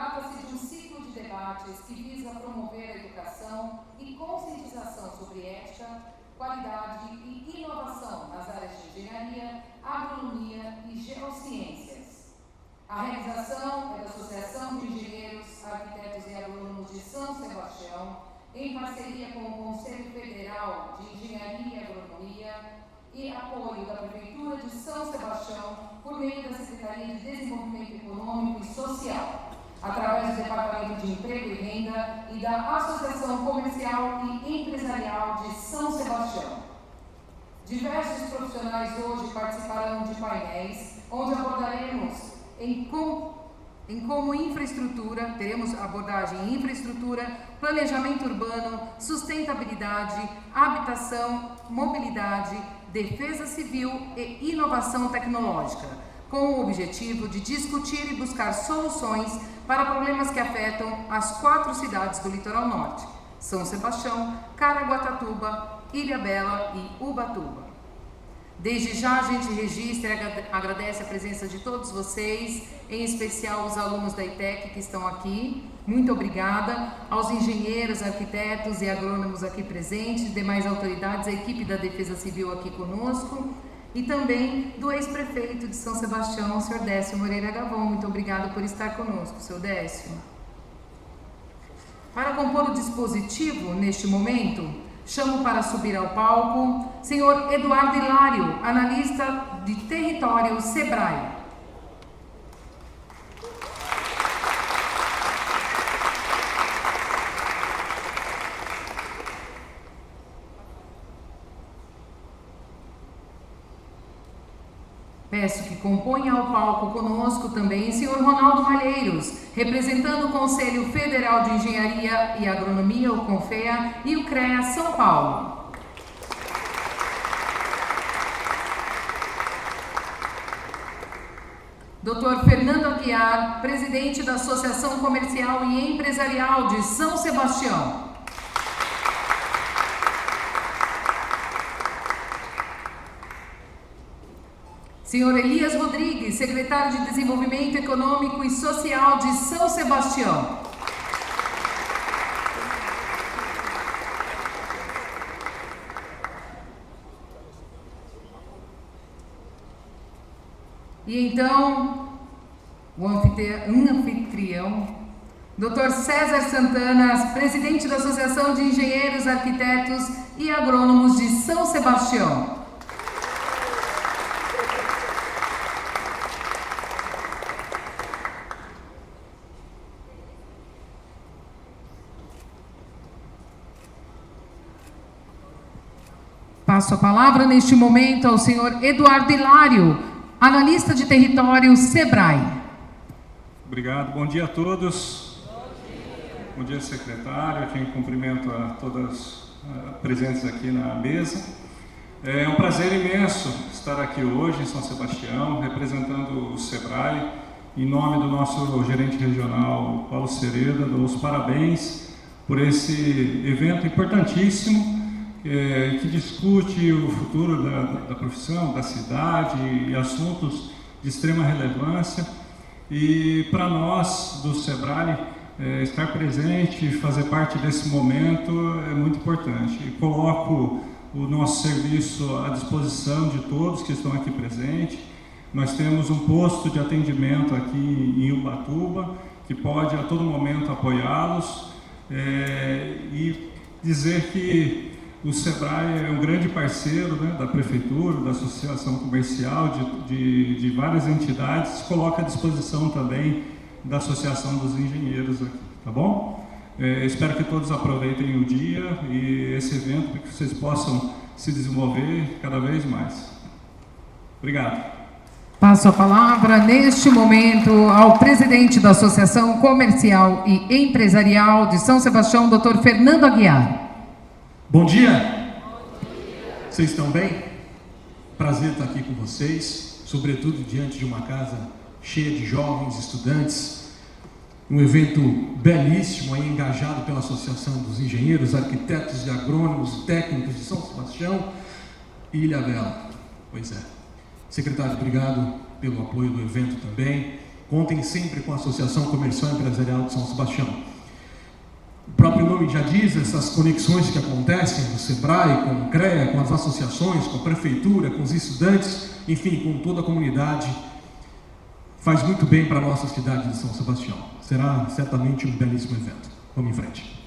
Trata-se de um ciclo de debates que visa promover a educação e conscientização sobre ética, qualidade e inovação nas áreas de engenharia, agronomia e geociências. A realização é da Associação de Engenheiros, Arquitetos e Agrônomos de São Sebastião, em parceria com o Conselho Federal de Engenharia e Agronomia e apoio da Prefeitura de São Sebastião por meio da Secretaria de Desenvolvimento Econômico e Social, através do Departamento de Emprego e Renda e da Associação Comercial e Empresarial de São Sebastião. Diversos profissionais hoje participarão de painéis, onde abordaremos teremos abordagem em infraestrutura, planejamento urbano, sustentabilidade, habitação, mobilidade, defesa civil e inovação tecnológica, com o objetivo de discutir e buscar soluções para problemas que afetam as 4 cidades do litoral norte: São Sebastião, Caraguatatuba, Ilhabela e Ubatuba. Desde já a gente registra e agradece a presença de todos vocês, em especial os alunos da ITEC que estão aqui. Muito obrigada aos engenheiros, arquitetos e agrônomos aqui presentes, demais autoridades, a equipe da Defesa Civil aqui conosco e também do ex-prefeito de São Sebastião, o senhor Décio Moreira Gavão. Muito obrigado por estar conosco, senhor Décio. Para compor o dispositivo neste momento, chamo para subir ao palco senhor Eduardo Hilário, analista de território SEBRAE. Peço que componha ao palco conosco também o senhor Ronaldo Malheiros, representando o Conselho Federal de Engenharia e Agronomia, o CONFEA, e o CREA São Paulo. Dr. Fernando Aguiar, presidente da Associação Comercial e Empresarial de São Sebastião. Senhor Elias Rodrigues, secretário de Desenvolvimento Econômico e Social de São Sebastião. E então, o anfitrião, Dr. César Santana, presidente da Associação de Engenheiros, Arquitetos e Agrônomos de São Sebastião. Passo a palavra neste momento ao senhor Eduardo Hilário, analista de território SEBRAE. Obrigado, bom dia a todos. Bom dia, secretário, aqui em cumprimento a todas presentes aqui na mesa. É um prazer imenso estar aqui hoje em São Sebastião, representando o SEBRAE, em nome do nosso gerente regional, Paulo Sereda. Dou os parabéns por esse evento importantíssimo, que discute o futuro da profissão, da cidade e assuntos de extrema relevância. E para nós do SEBRAE, estar presente e fazer parte desse momento é muito importante. E coloco o nosso serviço à disposição de todos que estão aqui presentes. Nós temos um posto de atendimento aqui em Ubatuba, que pode a todo momento apoiá-los, e dizer que o SEBRAE é um grande parceiro, né, da Prefeitura, da Associação Comercial, de várias entidades, coloca à disposição também da Associação dos Engenheiros aqui, tá bom? Espero que todos aproveitem o dia e esse evento para que vocês possam se desenvolver cada vez mais. Obrigado. Passo a palavra neste momento ao presidente da Associação Comercial e Empresarial de São Sebastião, Dr. Fernando Aguiar. Bom dia! Vocês estão bem? Prazer estar aqui com vocês, sobretudo diante de uma casa cheia de jovens, estudantes, um evento belíssimo, aí, engajado pela Associação dos Engenheiros, Arquitetos e Agrônomos e Técnicos de São Sebastião e Ilhabela. Pois é. Secretário, obrigado pelo apoio do evento também. Contem sempre com a Associação Comercial e Empresarial de São Sebastião. O próprio nome já diz, essas conexões que acontecem no SEBRAE, com o CREA, com as associações, com a prefeitura, com os estudantes, enfim, com toda a comunidade, faz muito bem para a nossa cidade de São Sebastião. Será certamente um belíssimo evento. Vamos em frente.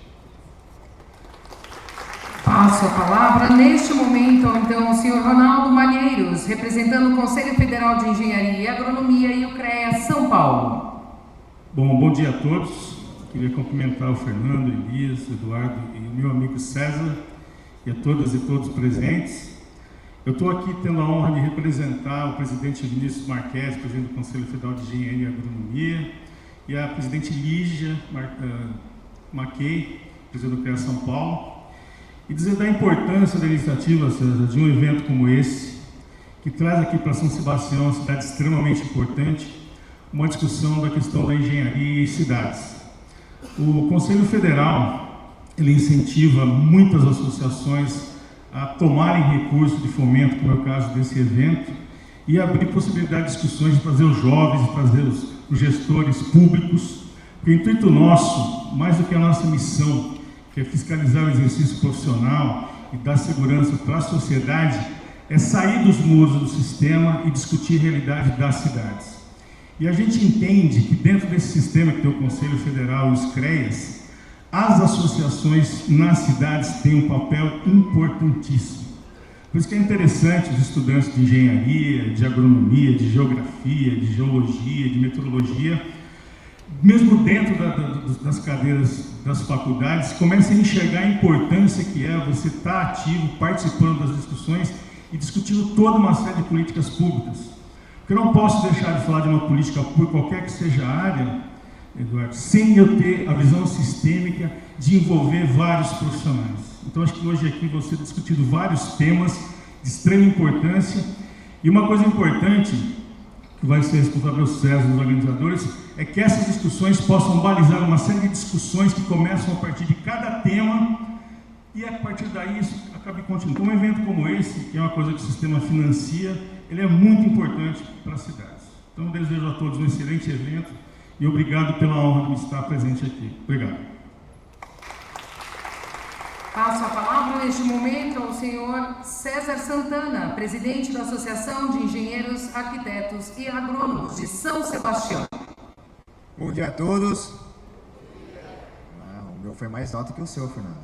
Passo a palavra neste momento, então, ao senhor Ronaldo Malheiros, representando o Conselho Federal de Engenharia e Agronomia e o CREA São Paulo. Bom dia a todos. Queria cumprimentar o Fernando, Elias, Eduardo e o meu amigo César e a todas e todos presentes. Eu estou aqui tendo a honra de representar o presidente Vinícius Marques, presidente do Conselho Federal de Engenharia e Agronomia, e a presidente Lígia Mackey, presidente do CREA São Paulo, e dizer da importância da iniciativa, César, de um evento como esse, que traz aqui para São Sebastião, uma cidade extremamente importante, uma discussão da questão da engenharia e cidades. O Conselho Federal, ele incentiva muitas associações a tomarem recursos de fomento, como é o caso desse evento, e abrir possibilidade de discussões, de trazer os jovens, de trazer os gestores públicos. O intuito nosso, mais do que a nossa missão, que é fiscalizar o exercício profissional e dar segurança para a sociedade, é sair dos muros do sistema e discutir a realidade das cidades. E a gente entende que dentro desse sistema que tem o Conselho Federal e os CREAs, as associações nas cidades têm um papel importantíssimo. Por isso que é interessante os estudantes de engenharia, de agronomia, de geografia, de geologia, de meteorologia, mesmo dentro das cadeiras das faculdades, comecem a enxergar a importância que é você estar ativo, participando das discussões e discutindo toda uma série de políticas públicas. Porque eu não posso deixar de falar de uma política pública, qualquer que seja a área, Eduardo, sem eu ter a visão sistêmica de envolver vários profissionais. Então, acho que hoje aqui você discutido vários temas de extrema importância. E uma coisa importante, que vai ser responsável pelo César e os organizadores, é que essas discussões possam balizar uma série de discussões que começam a partir de cada tema e a partir daí isso acabe continuando. Então, um evento como esse, que é uma coisa que o sistema financia, ele é muito importante para as cidades. Então, eu desejo a todos um excelente evento e obrigado pela honra de estar presente aqui. Obrigado. Passo a palavra neste momento ao senhor César Santana, presidente da Associação de Engenheiros, Arquitetos e Agrônomos de São Sebastião. Bom dia a todos. O meu foi mais alto que o seu, Fernando.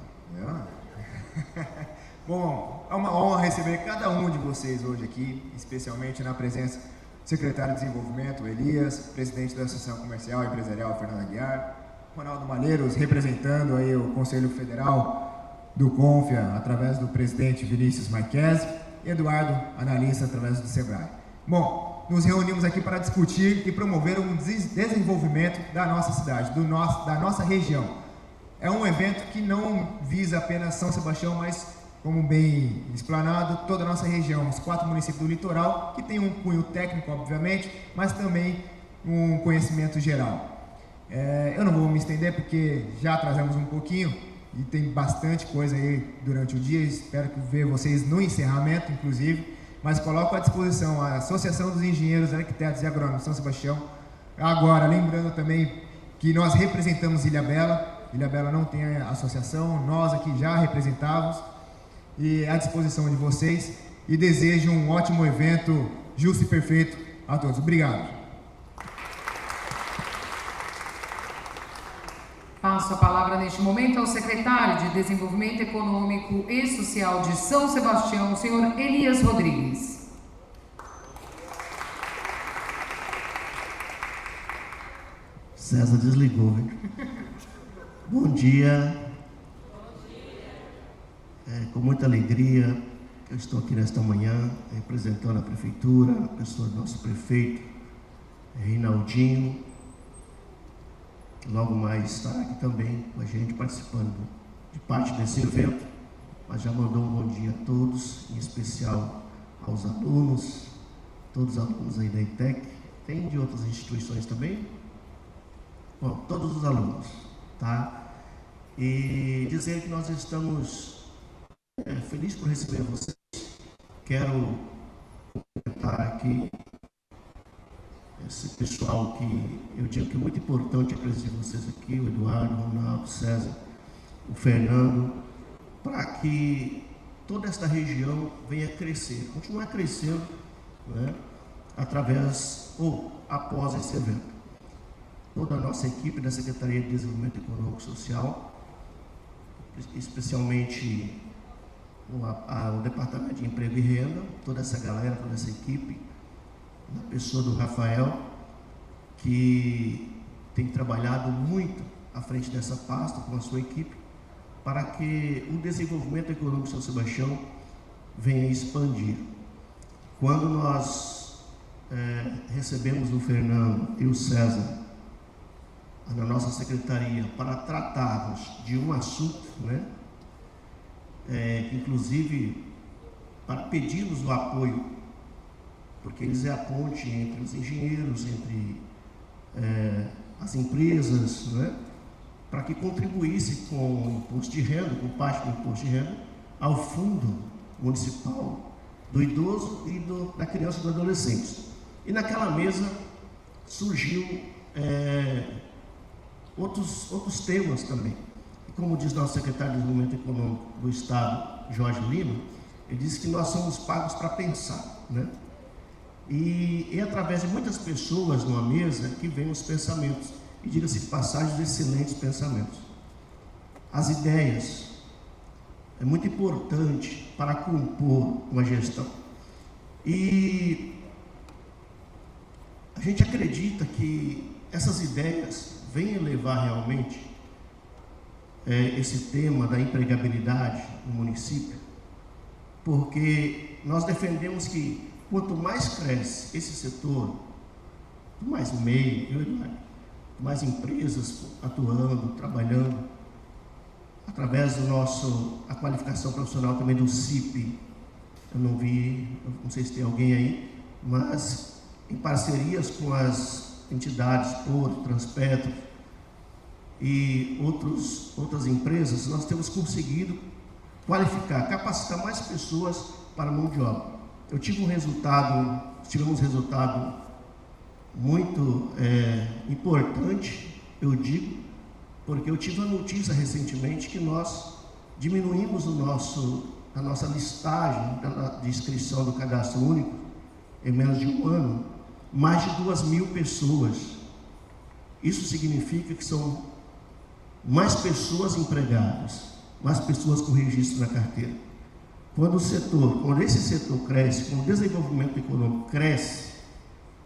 Bom, é uma honra receber cada um de vocês hoje aqui, especialmente na presença do secretário de Desenvolvimento, Elias, presidente da Associação Comercial e Empresarial, Fernando Aguiar, Ronaldo Malheiros, representando aí o Conselho Federal do CONFIA, através do presidente Vinícius Marques, e Eduardo, analista, através do SEBRAE. Bom, nos reunimos aqui para discutir e promover um desenvolvimento da nossa cidade, da nossa região. É um evento que não visa apenas São Sebastião, mas, como bem explanado, toda a nossa região, os 4 municípios do litoral, que tem um cunho técnico, obviamente, mas também um conhecimento geral. Eu não vou me estender porque já atrasamos um pouquinho e tem bastante coisa aí durante o dia, espero ver vocês no encerramento, inclusive, mas coloco à disposição a Associação dos Engenheiros, Arquitetos e Agrônomos de São Sebastião. Agora, lembrando também que nós representamos Ilhabela não tem associação, nós aqui já representávamos, e à disposição de vocês, e desejo um ótimo evento, justo e perfeito a todos. Obrigado. Passo a palavra neste momento ao secretário de Desenvolvimento Econômico e Social de São Sebastião, o senhor Elias Rodrigues. César desligou, hein? Bom dia. Com muita alegria, eu estou aqui nesta manhã representando a Prefeitura, a pessoa do nosso prefeito, Reinaldinho, que logo mais estará aqui também com a gente, participando de parte desse evento, mas já mandou um bom dia a todos, em especial aos alunos, todos os alunos aí da ETEC, tem de outras instituições também? Bom, todos os alunos, tá? E dizer que nós estamos felizes por receber vocês. Quero comentar aqui esse pessoal que eu digo que é muito importante a presença de vocês aqui, o Eduardo, o Ronaldo, o César, o Fernando, para que toda esta região venha crescer, continuar crescendo, né, através ou após esse evento. Toda a nossa equipe da Secretaria de Desenvolvimento Econômico e Social, especialmente o Departamento de Emprego e Renda, toda essa galera, toda essa equipe, na pessoa do Rafael, que tem trabalhado muito à frente dessa pasta com a sua equipe, para que o desenvolvimento econômico de São Sebastião venha expandir. Quando nós recebemos o Fernando e o César na nossa secretaria para tratarmos de um assunto, né, inclusive para pedirmos o apoio, porque eles é a ponte entre os engenheiros, entre as empresas, né, para que contribuísse com o imposto de renda, com parte do imposto de renda, ao fundo municipal do idoso e da criança e do adolescente. E naquela mesa surgiu outros temas também. E como diz nosso secretário de Desenvolvimento Econômico do Estado, Jorge Lima, ele disse que nós somos pagos para pensar, né? E é através de muitas pessoas numa mesa que vêm os pensamentos, e diga-se de passagem, excelentes pensamentos. As ideias é muito importante para compor uma gestão. E a gente acredita que essas ideias venham levar realmente esse tema da empregabilidade no município, porque nós defendemos que quanto mais cresce esse setor, mais MEI, mais empresas atuando, trabalhando, através do a qualificação profissional também do CIP, eu não sei se tem alguém aí, mas em parcerias com as entidades, Porto, Transpetro e outras empresas, nós temos conseguido qualificar, capacitar mais pessoas para a mão de obra. Tivemos um resultado muito importante, eu digo, porque eu tive a notícia recentemente que nós diminuímos a nossa listagem de inscrição do Cadastro Único em menos de um ano, mais de 2.000 pessoas. Isso significa que são mais pessoas empregadas, mais pessoas com registro na carteira. Quando esse setor cresce, quando o desenvolvimento econômico cresce,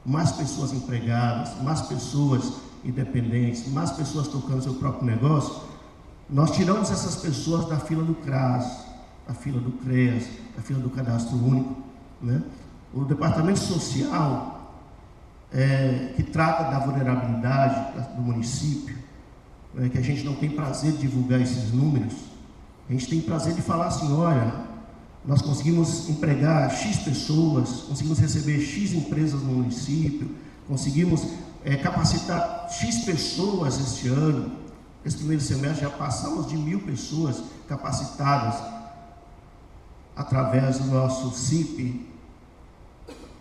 mais pessoas empregadas, mais pessoas independentes, mais pessoas tocando seu próprio negócio, nós tiramos essas pessoas da fila do CRAS, da fila do CREAS, da fila do Cadastro Único, né? O Departamento Social, que trata da vulnerabilidade do município, que a gente não tem prazer de divulgar esses números, a gente tem prazer de falar assim, olha, nós conseguimos empregar X pessoas, conseguimos receber X empresas no município, conseguimos capacitar X pessoas este ano. Esse primeiro semestre já passamos de 1.000 pessoas capacitadas através do nosso CIP.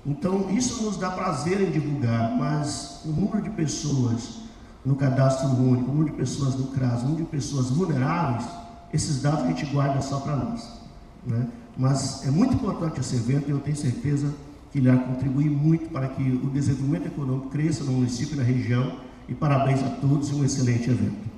Então, isso nos dá prazer em divulgar, mas o número de pessoas no Cadastro Único, o número de pessoas no CRAS, o número de pessoas vulneráveis, esses dados a gente guarda só para nós, né? Mas é muito importante esse evento e eu tenho certeza que ele vai contribuir muito para que o desenvolvimento econômico cresça no município e na região. E parabéns a todos e um excelente evento.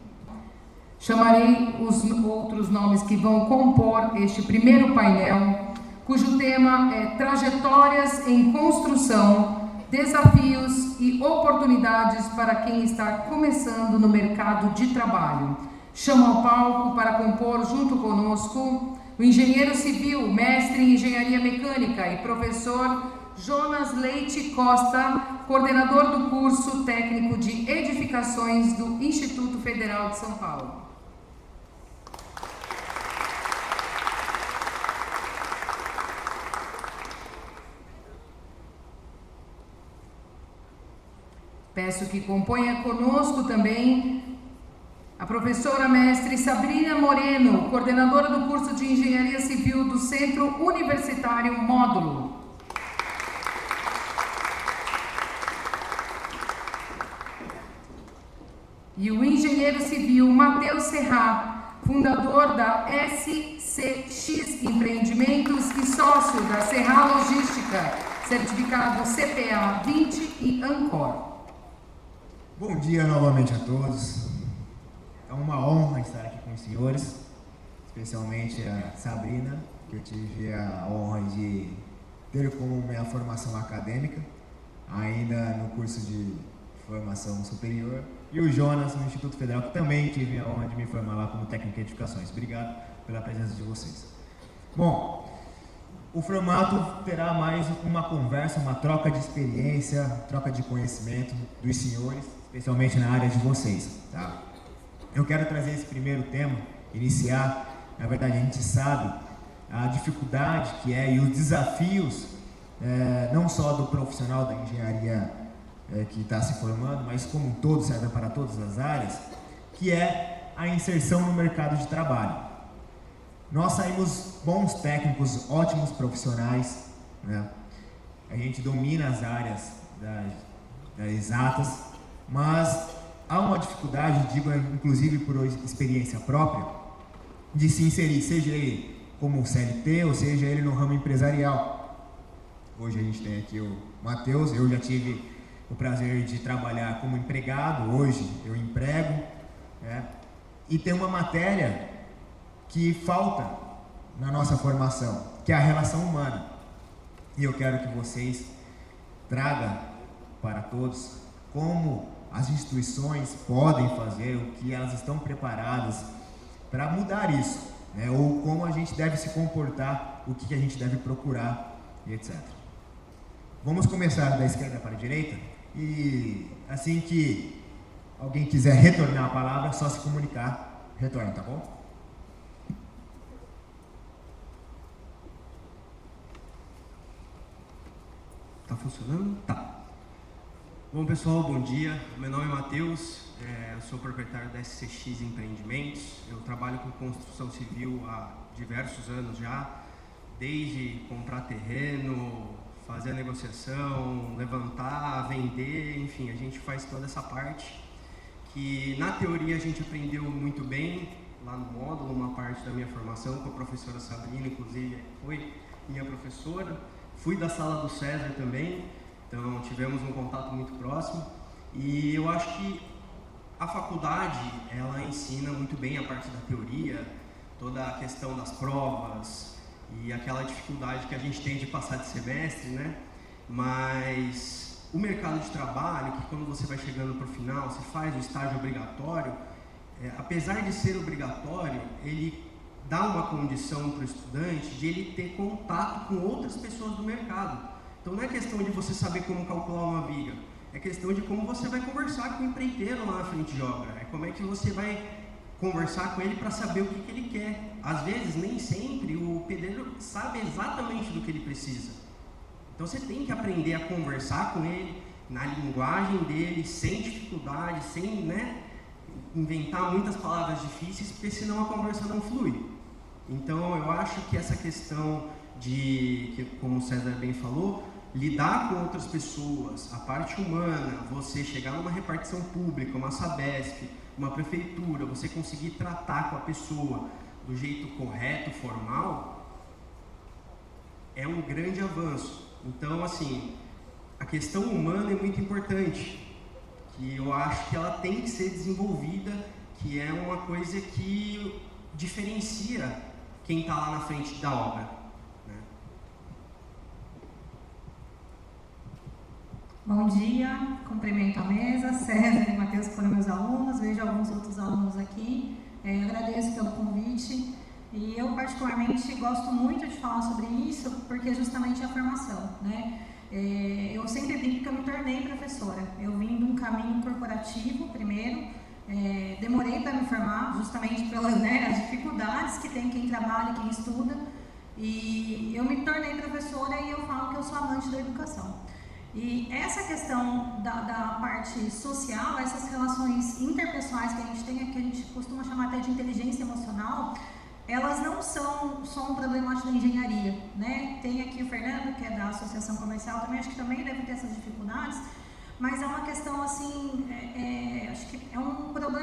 Chamarei os outros nomes que vão compor este primeiro painel, cujo tema é Trajetórias em Construção, Desafios e Oportunidades para quem está começando no mercado de trabalho. Chamo ao palco para compor junto conosco o engenheiro civil, mestre em engenharia mecânica e professor Jonas Leite Costa, coordenador do curso técnico de edificações do Instituto Federal de São Paulo. Peço que componha conosco também a professora mestre Sabrina Moreno, coordenadora do curso de Engenharia Civil do Centro Universitário Módulo. E o engenheiro civil Matheus Serra, fundador da SCX Empreendimentos e sócio da Serra Logística, certificado CPA 20 e Ancor. Bom dia novamente a todos. É uma honra estar aqui com os senhores, especialmente a Sabrina, que eu tive a honra de ter como minha formação acadêmica, ainda no curso de formação superior, e o Jonas, no Instituto Federal, que também tive a honra de me formar lá como técnico em edificações. Obrigado pela presença de vocês. Bom, o formato terá mais uma conversa, uma troca de experiência, troca de conhecimento dos senhores, especialmente na área de vocês, tá? Eu quero trazer esse primeiro tema, iniciar. Na verdade, a gente sabe a dificuldade que é e os desafios, não só do profissional da engenharia que está se formando, mas como um todo, serve para todas as áreas, que é a inserção no mercado de trabalho. Nós saímos bons técnicos, ótimos profissionais, né? A gente domina as áreas das exatas, mas há uma dificuldade, digo inclusive por experiência própria, de se inserir, seja ele como CLT ou seja ele no ramo empresarial. Hoje a gente tem aqui o Matheus, eu já tive o prazer de trabalhar como empregado, hoje eu emprego, e tem uma matéria que falta na nossa formação, que é a relação humana. E eu quero que vocês tragam para todos como as instituições podem fazer, o que elas estão preparadas para mudar isso, né? Ou como a gente deve se comportar, o que a gente deve procurar e etc. Vamos começar da esquerda para a direita e assim que alguém quiser retornar a palavra, só se comunicar, retorna, tá bom? Tá funcionando? Tá. Bom pessoal, bom dia. Meu nome é Matheus, eu sou proprietário da SCX Empreendimentos. Eu trabalho com construção civil há diversos anos já, desde comprar terreno, fazer a negociação, levantar, vender, enfim, a gente faz toda essa parte que na teoria a gente aprendeu muito bem lá no módulo, uma parte da minha formação com a professora Sabrina, inclusive foi minha professora. Fui da sala do César também, então tivemos um contato muito próximo e eu acho que a faculdade, ela ensina muito bem a parte da teoria, toda a questão das provas e aquela dificuldade que a gente tem de passar de semestre, né? Mas o mercado de trabalho, que quando você vai chegando para o final, você faz o estágio obrigatório, apesar de ser obrigatório, ele dá uma condição para o estudante de ele ter contato com outras pessoas do mercado. Então não é questão de você saber como calcular uma viga, é questão de como você vai conversar com o empreiteiro lá na frente de obra, é como é que você vai conversar com ele para saber o que ele quer. Às vezes, nem sempre, o pedreiro sabe exatamente do que ele precisa. Então você tem que aprender a conversar com ele na linguagem dele, sem dificuldade, sem, né, inventar muitas palavras difíceis, porque senão a conversa não flui. Então eu acho que essa questão de, como o César bem falou, lidar com outras pessoas, a parte humana, você chegar numa repartição pública, uma Sabesp, uma prefeitura, você conseguir tratar com a pessoa do jeito correto, formal, é um grande avanço. Então, assim, a questão humana é muito importante, que eu acho que ela tem que ser desenvolvida, que é uma coisa que diferencia quem está lá na frente da obra, né? Bom dia, cumprimento a mesa, César e Matheus foram meus alunos, vejo alguns outros alunos aqui, agradeço pelo convite e eu particularmente gosto muito de falar sobre isso porque é justamente a formação, né? Eu sempre digo que eu me tornei professora, eu vim de um caminho corporativo primeiro, demorei para me formar justamente pelas, né, as dificuldades que tem quem trabalha, quem estuda, e eu me tornei professora e eu falo que eu sou amante da educação. E essa questão da parte social, essas relações interpessoais que a gente tem, que a gente costuma chamar até de inteligência emocional, elas não são só um problemático da engenharia, né? Tem aqui o Fernando, que é da Associação Comercial, também acho que também deve ter essas dificuldades, mas é uma questão assim, acho que é um problema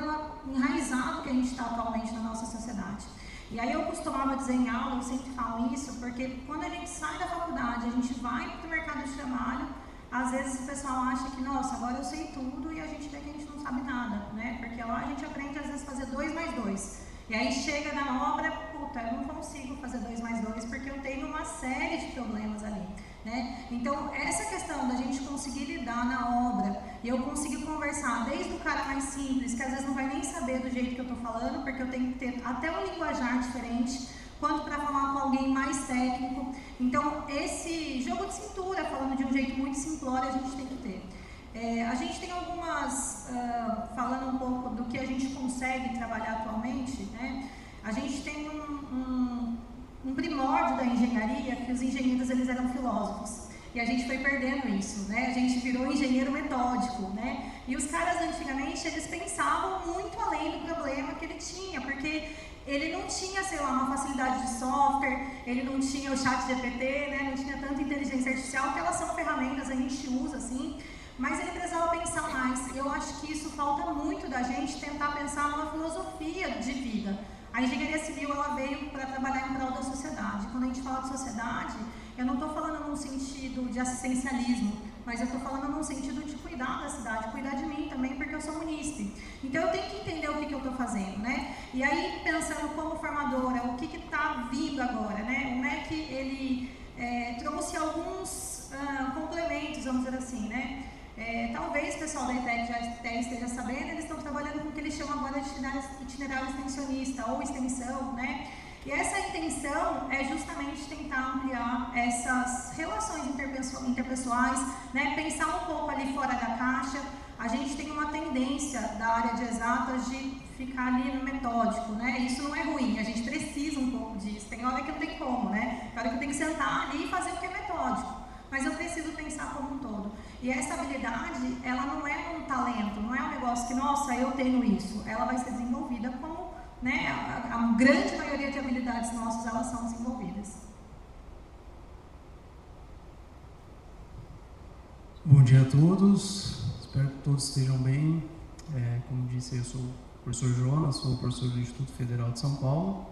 gente está atualmente na nossa sociedade. E aí eu costumava dizer em aula, eu sempre falo isso, porque quando a gente sai da faculdade, a gente vai para o mercado de trabalho, às vezes o pessoal acha que, nossa, agora eu sei tudo, e a gente vê que a gente não sabe nada, né? Porque lá a gente aprende às vezes a fazer 2 mais 2. E aí chega na obra, puta, eu não consigo fazer 2 mais 2 porque eu tenho uma série de problemas ali, né? Então, essa questão da gente conseguir lidar na obra e eu conseguir conversar desde o cara mais simples, que às vezes não vai nem saber do jeito que eu tô falando, porque eu tenho que ter até um linguajar diferente, quanto para falar com alguém mais técnico. Então, esse jogo de cintura, falando de um jeito muito simplório, a gente tem que ter. A gente tem algumas, falando um pouco do que a gente consegue trabalhar atualmente, né? A gente tem um primórdio da engenharia, que os engenheiros eles eram filósofos, e a gente foi perdendo isso, né? A gente virou engenheiro metódico, né? E os caras antigamente, eles pensavam muito além do problema que ele tinha, porque ele não tinha, sei lá, uma facilidade de software, ele não tinha o chat GPT, né? Não tinha tanta inteligência artificial, que elas são ferramentas, a gente usa assim, mas ele precisava pensar mais. Eu acho que isso falta muito da gente tentar pensar numa filosofia de vida. A engenharia civil, ela veio para trabalhar em prol da sociedade. Quando a gente fala de sociedade, eu não estou falando num sentido de assistencialismo, mas eu estou falando num sentido de cuidar da cidade, cuidar de mim também, porque eu sou munícipe. Então eu tenho que entender o que eu estou fazendo, né? E aí, pensando como formadora, o que está vindo agora, né? O MEC, ele trouxe alguns complementos, vamos dizer assim, né? Talvez o pessoal da ETEC já até esteja sabendo, eles estão trabalhando com o que eles chamam agora de itinerário extensionista ou extensão, né? E essa intenção é justamente tentar ampliar essas relações interpessoais, né? Pensar um pouco ali fora da caixa. A gente tem uma tendência da área de exatas de ficar ali no metódico, né? Isso não é ruim, a gente precisa um pouco disso. Tem hora que não tem como, né? Tem hora que eu tenho que sentar ali e fazer o que é metódico. Mas eu preciso pensar como um todo. E essa habilidade, ela não é um talento, não é um negócio que, nossa, eu tenho isso. Ela vai ser desenvolvida como, né, a grande maioria de habilidades nossas, elas são desenvolvidas. Bom dia a todos, espero que todos estejam bem. Como disse, eu sou o professor Jonas, sou professor do Instituto Federal de São Paulo.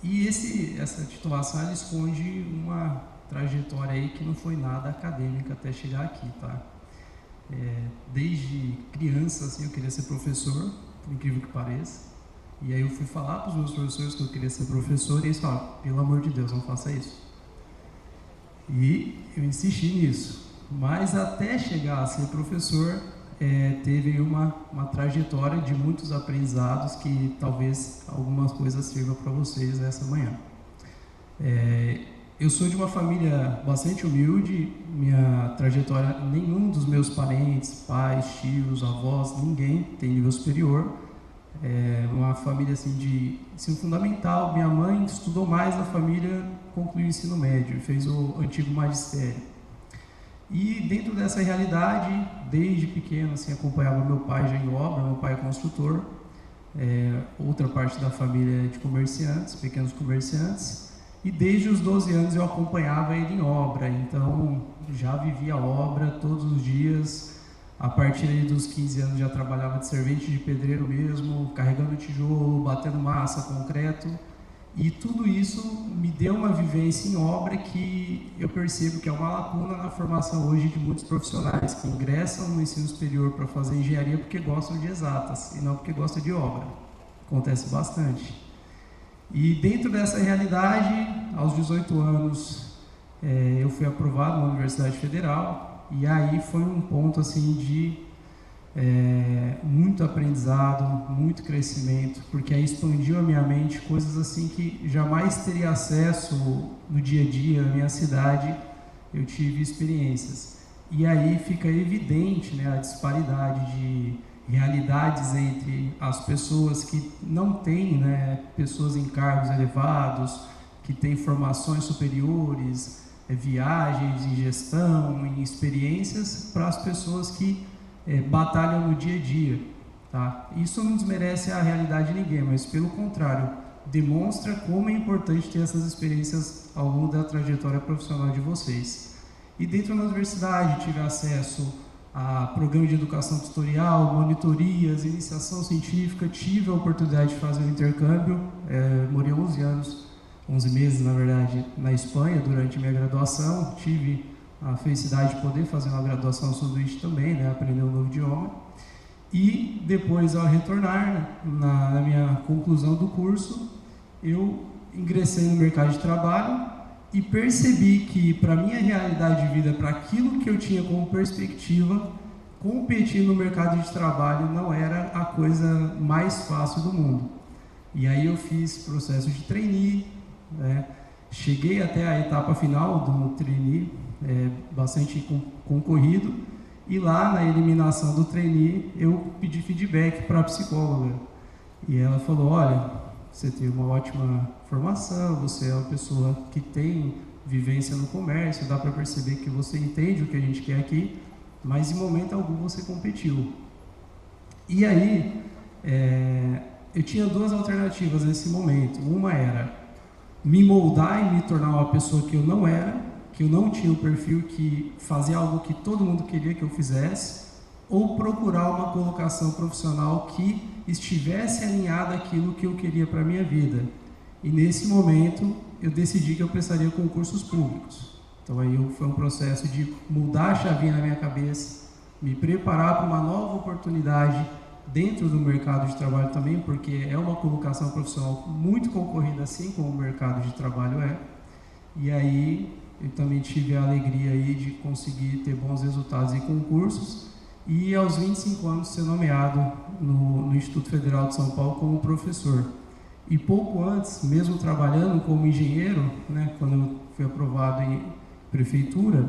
E essa titulação, ela esconde uma trajetória aí que não foi nada acadêmica até chegar aqui, tá? Desde criança, assim, eu queria ser professor, por incrível que pareça. E aí eu fui falar para os meus professores que eu queria ser professor e eles falaram, pelo amor de Deus, não faça isso. E eu insisti nisso. Mas até chegar a ser professor, teve uma trajetória de muitos aprendizados que talvez algumas coisas sirvam para vocês nessa manhã. Eu sou de uma família bastante humilde, minha trajetória, nenhum dos meus parentes, pais, tios, avós, ninguém tem nível superior. Uma família assim de ensino fundamental, minha mãe estudou mais na família, concluiu o ensino médio, fez o antigo magistério. E dentro dessa realidade, desde pequeno, assim, acompanhava meu pai já em obra, meu pai é construtor, outra parte da família é de comerciantes, pequenos comerciantes, e desde os 12 anos eu acompanhava ele em obra, então já vivia a obra todos os dias. A partir dos 15 anos já trabalhava de servente de pedreiro mesmo, carregando tijolo, batendo massa, concreto. E tudo isso me deu uma vivência em obra que eu percebo que é uma lacuna na formação hoje de muitos profissionais que ingressam no ensino superior para fazer engenharia porque gostam de exatas e não porque gostam de obra. Acontece bastante. E dentro dessa realidade, aos 18 anos, eu fui aprovado na Universidade Federal e aí foi um ponto assim de muito aprendizado, muito crescimento, porque aí expandiu a minha mente coisas assim que jamais teria acesso no dia a dia, na minha cidade, eu tive experiências. E aí fica evidente, né, a disparidade de realidades entre as pessoas que não têm, né, pessoas em cargos elevados, que têm formações superiores, viagens em gestão, em experiências, para as pessoas que batalham no dia a dia, tá? Isso não desmerece a realidade de ninguém, mas pelo contrário, demonstra como é importante ter essas experiências ao longo da trajetória profissional de vocês. E dentro da universidade tive acesso a programa de educação tutorial, monitorias, iniciação científica. Tive a oportunidade de fazer um intercâmbio, morei 11 anos, 11 meses na verdade, na Espanha durante minha graduação. Tive a felicidade de poder fazer uma graduação sanduíche também, né, aprender um novo idioma. E depois, ao retornar, na minha conclusão do curso, eu ingressei no mercado de trabalho e percebi que, para a minha realidade de vida, para aquilo que eu tinha como perspectiva, competir no mercado de trabalho não era a coisa mais fácil do mundo. E aí eu fiz processo de trainee, né? Cheguei até a etapa final do trainee, bastante concorrido, e lá na eliminação do trainee eu pedi feedback para a psicóloga. E ela falou: olha, você tem uma ótima formação, você é uma pessoa que tem vivência no comércio, dá para perceber que você entende o que a gente quer aqui, mas em momento algum você competiu. E aí, eu tinha duas alternativas nesse momento. Uma era me moldar e me tornar uma pessoa que eu não era, que eu não tinha o perfil, que fazia algo que todo mundo queria que eu fizesse, ou procurar uma colocação profissional que estivesse alinhada àquilo que eu queria para a minha vida. E nesse momento eu decidi que eu prestaria concursos públicos. Então aí foi um processo de mudar a chavinha na minha cabeça, me preparar para uma nova oportunidade dentro do mercado de trabalho também, porque é uma colocação profissional muito concorrida, assim como o mercado de trabalho é. E aí eu também tive a alegria aí de conseguir ter bons resultados em concursos e aos 25 anos ser nomeado no Instituto Federal de São Paulo como professor. E pouco antes, mesmo trabalhando como engenheiro, né, quando eu fui aprovado em prefeitura,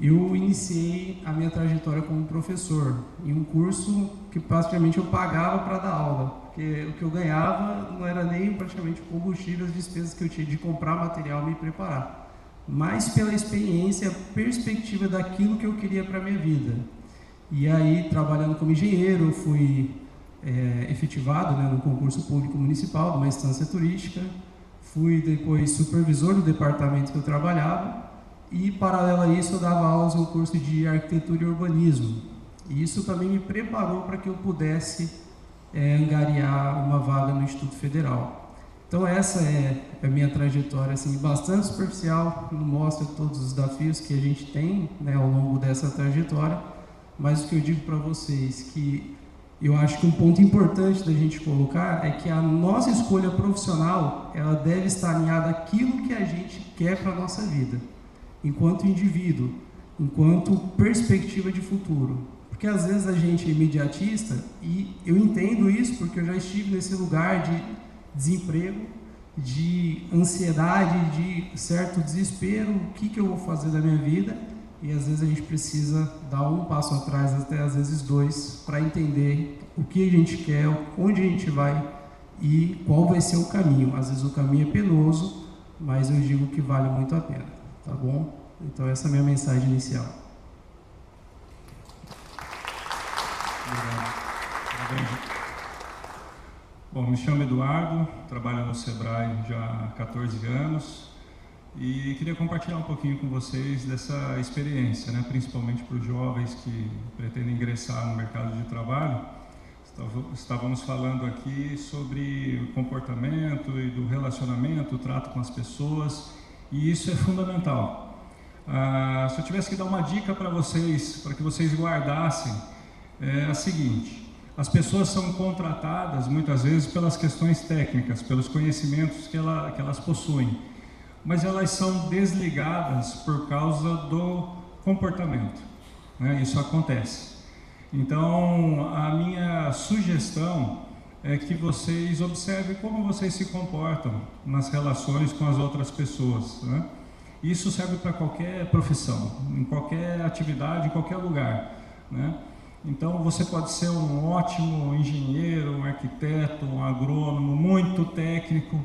eu iniciei a minha trajetória como professor em um curso que praticamente eu pagava para dar aula, porque o que eu ganhava não era nem praticamente combustível, as despesas que eu tinha de comprar material e me preparar, mas pela experiência, perspectiva daquilo que eu queria para a minha vida. E aí, trabalhando como engenheiro, eu fui efetivado, né, no concurso público municipal de uma instância turística, fui depois supervisor do departamento que eu trabalhava e, paralelo a isso, eu dava aulas no curso de arquitetura e urbanismo. E isso também me preparou para que eu pudesse angariar uma vaga no Instituto Federal. Então essa é a minha trajetória, assim, bastante superficial, não mostra todos os desafios que a gente tem, né, ao longo dessa trajetória, mas o que eu digo para vocês que eu acho que um ponto importante da gente colocar é que a nossa escolha profissional, ela deve estar alinhada àquilo que a gente quer para a nossa vida, enquanto indivíduo, enquanto perspectiva de futuro. Porque às vezes a gente é imediatista, e eu entendo isso porque eu já estive nesse lugar de desemprego, de ansiedade, de certo desespero, o que eu vou fazer da minha vida, e às vezes a gente precisa dar um passo atrás, até às vezes dois, para entender o que a gente quer, onde a gente vai e qual vai ser o caminho. Às vezes o caminho é penoso, mas eu digo que vale muito a pena, tá bom? Então essa é a minha mensagem inicial. Obrigado. Bom, me chamo Eduardo, trabalho no Sebrae já há 14 anos e queria compartilhar um pouquinho com vocês dessa experiência, né, principalmente para os jovens que pretendem ingressar no mercado de trabalho. Estávamos falando aqui sobre o comportamento e do relacionamento, o trato com as pessoas, e isso é fundamental. Se eu tivesse que dar uma dica para vocês, para que vocês guardassem, é a seguinte: as pessoas são contratadas muitas vezes pelas questões técnicas, pelos conhecimentos que elas possuem, mas elas são desligadas por causa do comportamento, né? Isso acontece. Então, a minha sugestão é que vocês observem como vocês se comportam nas relações com as outras pessoas, né? Isso serve para qualquer profissão, em qualquer atividade, em qualquer lugar, né? Então, você pode ser um ótimo engenheiro, um arquiteto, um agrônomo, muito técnico,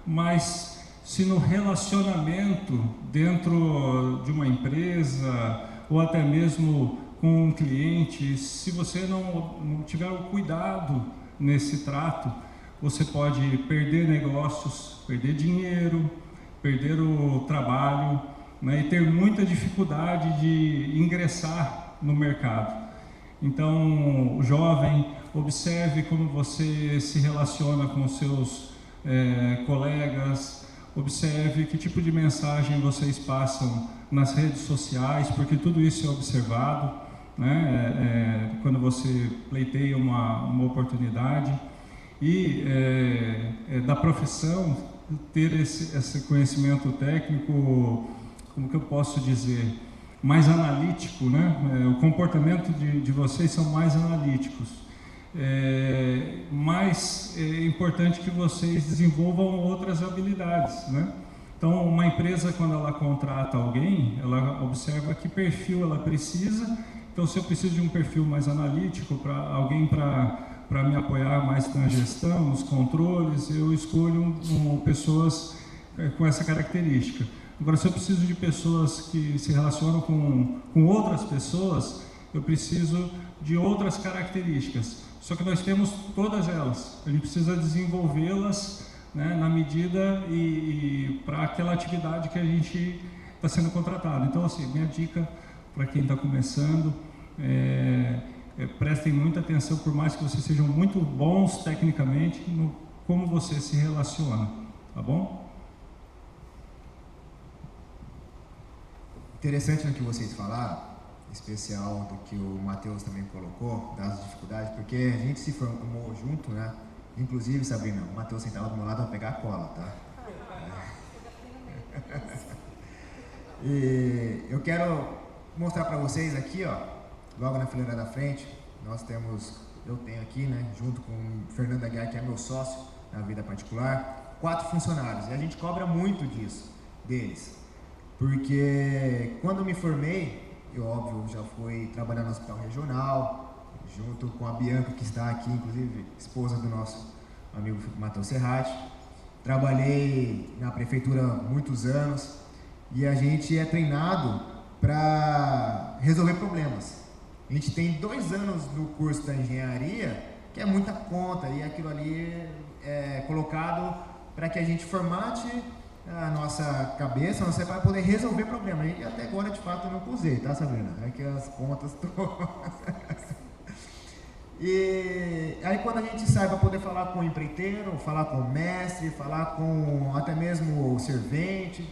mas se no relacionamento dentro de uma empresa ou até mesmo com um cliente, se você não tiver o cuidado nesse trato, você pode perder negócios, perder dinheiro, perder o trabalho, né, e ter muita dificuldade de ingressar no mercado. Então, o jovem, observe como você se relaciona com os seus colegas, observe que tipo de mensagem vocês passam nas redes sociais, porque tudo isso é observado, né? Quando você pleiteia uma oportunidade. E da profissão, ter esse conhecimento técnico, como que eu posso dizer, mais analítico, né? O comportamento de vocês são mais analíticos. Mais é importante que vocês desenvolvam outras habilidades, né? Então, uma empresa, quando ela contrata alguém, ela observa que perfil ela precisa. Então, se eu preciso de um perfil mais analítico, alguém para me apoiar mais na gestão, nos controles, eu escolho pessoas com essa característica. Agora, se eu preciso de pessoas que se relacionam com outras pessoas, eu preciso de outras características. Só que nós temos todas elas, a gente precisa desenvolvê-las, né, na medida e para aquela atividade que a gente está sendo contratado. Então, assim, minha dica para quem está começando prestem muita atenção, por mais que vocês sejam muito bons tecnicamente, no como você se relaciona, tá bom? Interessante no que vocês falaram, em especial do que o Matheus também colocou, das dificuldades, porque a gente se formou junto, né? Inclusive, Sabrina, o Matheus sentava do meu lado para pegar a cola, tá? E eu quero mostrar para vocês aqui, ó, logo na fileira da frente, eu tenho aqui, né, junto com o Fernando Aguiar, que é meu sócio na vida particular, 4 funcionários, e a gente cobra muito deles, porque quando eu me formei, eu, óbvio, já fui trabalhar no hospital regional, junto com a Bianca, que está aqui, inclusive esposa do nosso amigo Matheus Serrati. Trabalhei na prefeitura há muitos anos e a gente é treinado para resolver problemas. A gente tem 2 anos no curso da engenharia, que é muita conta, e aquilo ali é colocado para que a gente formate a nossa cabeça, para poder resolver problemas. E até agora, de fato, eu não usei, tá, Sabrina? É que as contas todas. E aí, quando a gente sai para poder falar com o empreiteiro, falar com o mestre, falar com até mesmo o servente,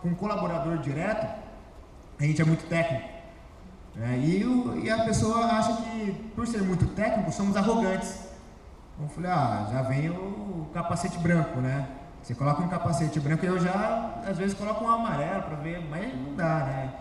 com o colaborador direto, a gente é muito técnico, né? E a pessoa acha que, por ser muito técnico, somos arrogantes. Eu falei, já vem o capacete branco, né? Você coloca um capacete branco e eu já, às vezes, coloco um amarelo para ver, mas não dá, né?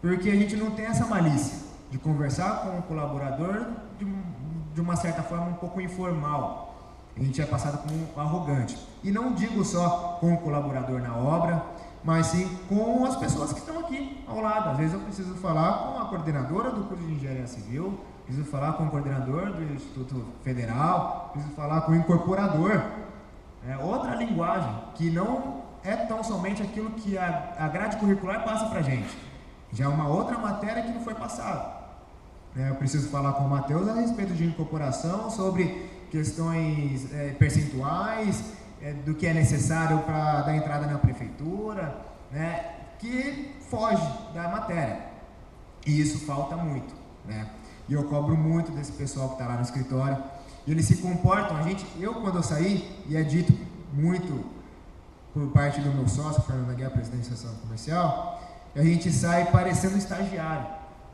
Porque a gente não tem essa malícia de conversar com o colaborador de uma certa forma um pouco informal. A gente é passado como arrogante. E não digo só com o colaborador na obra, mas sim com as pessoas que estão aqui ao lado. Às vezes eu preciso falar com a coordenadora do curso de Engenharia Civil, preciso falar com o coordenador do Instituto Federal, preciso falar com o incorporador. É outra linguagem que não é tão somente aquilo que a grade curricular passa para a gente. Já é uma outra matéria que não foi passada. Eu preciso falar com o Matheus a respeito de incorporação, sobre questões percentuais, do que é necessário para dar entrada na prefeitura, né, que foge da matéria. E isso falta muito, né? E eu cobro muito desse pessoal que está lá no escritório. E eles se comportam, eu quando eu saí, e é dito muito por parte do meu sócio, Fernando Aguiar, presidente da Associação Comercial, a gente sai parecendo estagiário.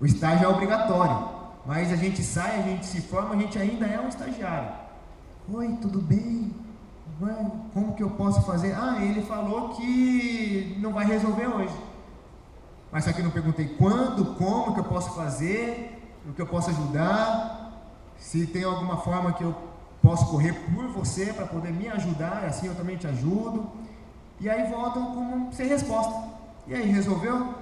O estágio é obrigatório, mas a gente sai, a gente se forma, a gente ainda é um estagiário. Oi, tudo bem? Como que eu posso fazer? Ele falou que não vai resolver hoje. Mas só que eu não perguntei quando, como que eu posso fazer, o que eu posso ajudar, se tem alguma forma que eu posso correr por você para poder me ajudar, assim eu também te ajudo. E aí voltam sem resposta. E aí, resolveu?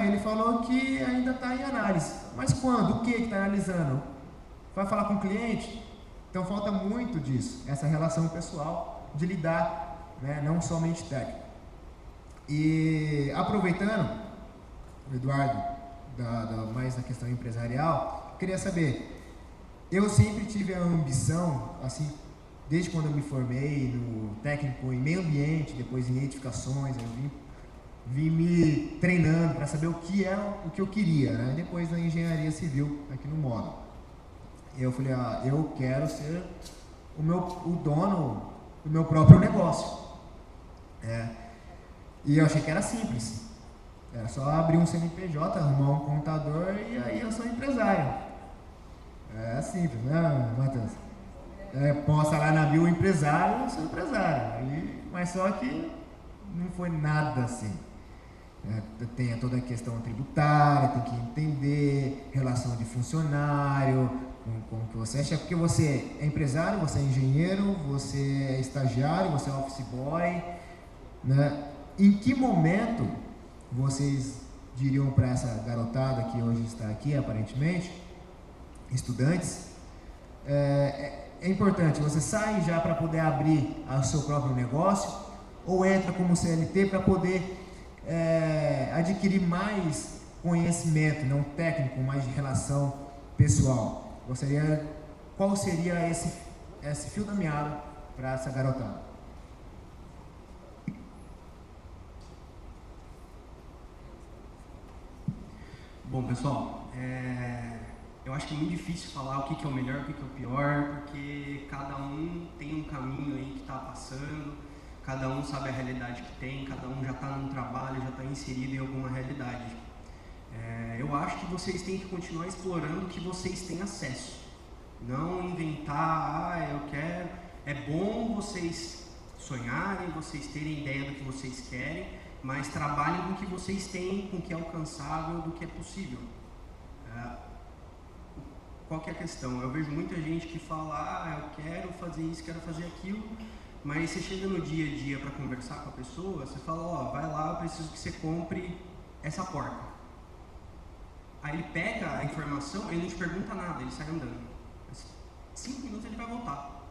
Ele falou que ainda está em análise. Mas quando? O que está analisando? Vai falar com o cliente? Então falta muito disso, essa relação pessoal de lidar, né, não somente técnico. E aproveitando, Eduardo, mais da questão empresarial, queria saber, eu sempre tive a ambição, assim, desde quando eu me formei no técnico em meio ambiente, depois em edificações, eu vim vim me treinando para saber o que eu queria, né? Depois da engenharia civil aqui no módulo. Eu falei, eu quero ser o dono do meu próprio negócio. E eu achei que era simples. Era só abrir um CNPJ, arrumar um contador e aí eu sou empresário. É simples, né, Matheus? Posta lá na bio empresário, eu sou empresário. Mas só que não foi nada assim. Tem toda a questão tributária, tem que entender relação de funcionário, como que você acha, porque você é empresário, você é engenheiro, você é estagiário, você é office boy, né? Em que momento vocês diriam para essa garotada que hoje está aqui, aparentemente, estudantes, é importante, você sai já para poder abrir o seu próprio negócio ou entra como CLT para poder adquirir mais conhecimento, não técnico, mais de relação pessoal? Qual seria esse fio da meada para essa garotada? Bom, pessoal, eu acho que é muito difícil falar o que é o melhor, o que é o pior, porque cada um tem um caminho aí que está passando, cada um sabe a realidade que tem, cada um já está num trabalho, já está inserido em alguma realidade. Eu acho que vocês têm que continuar explorando o que vocês têm acesso, não inventar, eu quero. É bom vocês sonharem, vocês terem ideia do que vocês querem, mas trabalhem com o que vocês têm, com o que é alcançável, do que é possível. Qual que é a questão? Eu vejo muita gente que fala, eu quero fazer isso, quero fazer aquilo, mas você chega no dia a dia para conversar com a pessoa, você fala, vai lá, eu preciso que você compre essa porca. Aí ele pega a informação, ele não te pergunta nada, ele sai andando. 5 minutos ele vai voltar.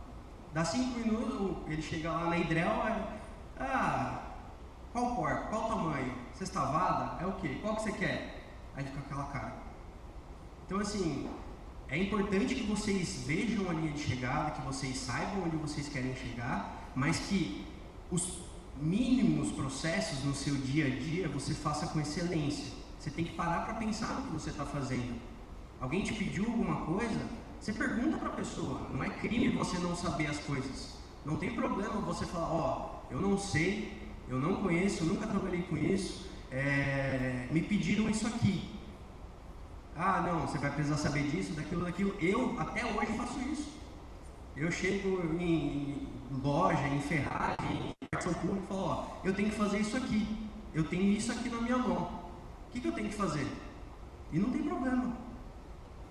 Dá 5 minutos, ele chega lá na Hidrel, qual porca? Qual tamanho? Sextavada? É o quê? Qual que você quer? Aí fica aquela cara. Então assim, é importante que vocês vejam a linha de chegada, que vocês saibam onde vocês querem chegar, mas que os mínimos processos no seu dia a dia você faça com excelência. Você tem que parar para pensar no que você está fazendo. Alguém te pediu alguma coisa? Você pergunta para a pessoa. Não é crime você não saber as coisas. Não tem problema você falar, eu não sei, eu não conheço, eu nunca trabalhei com isso, me pediram isso aqui. Não, você vai precisar saber disso, daquilo. Eu até hoje faço isso. Eu chego em loja, em Ferrari, em ação pública e falo, eu tenho que fazer isso aqui. Eu tenho isso aqui na minha mão. O que eu tenho que fazer? E não tem problema.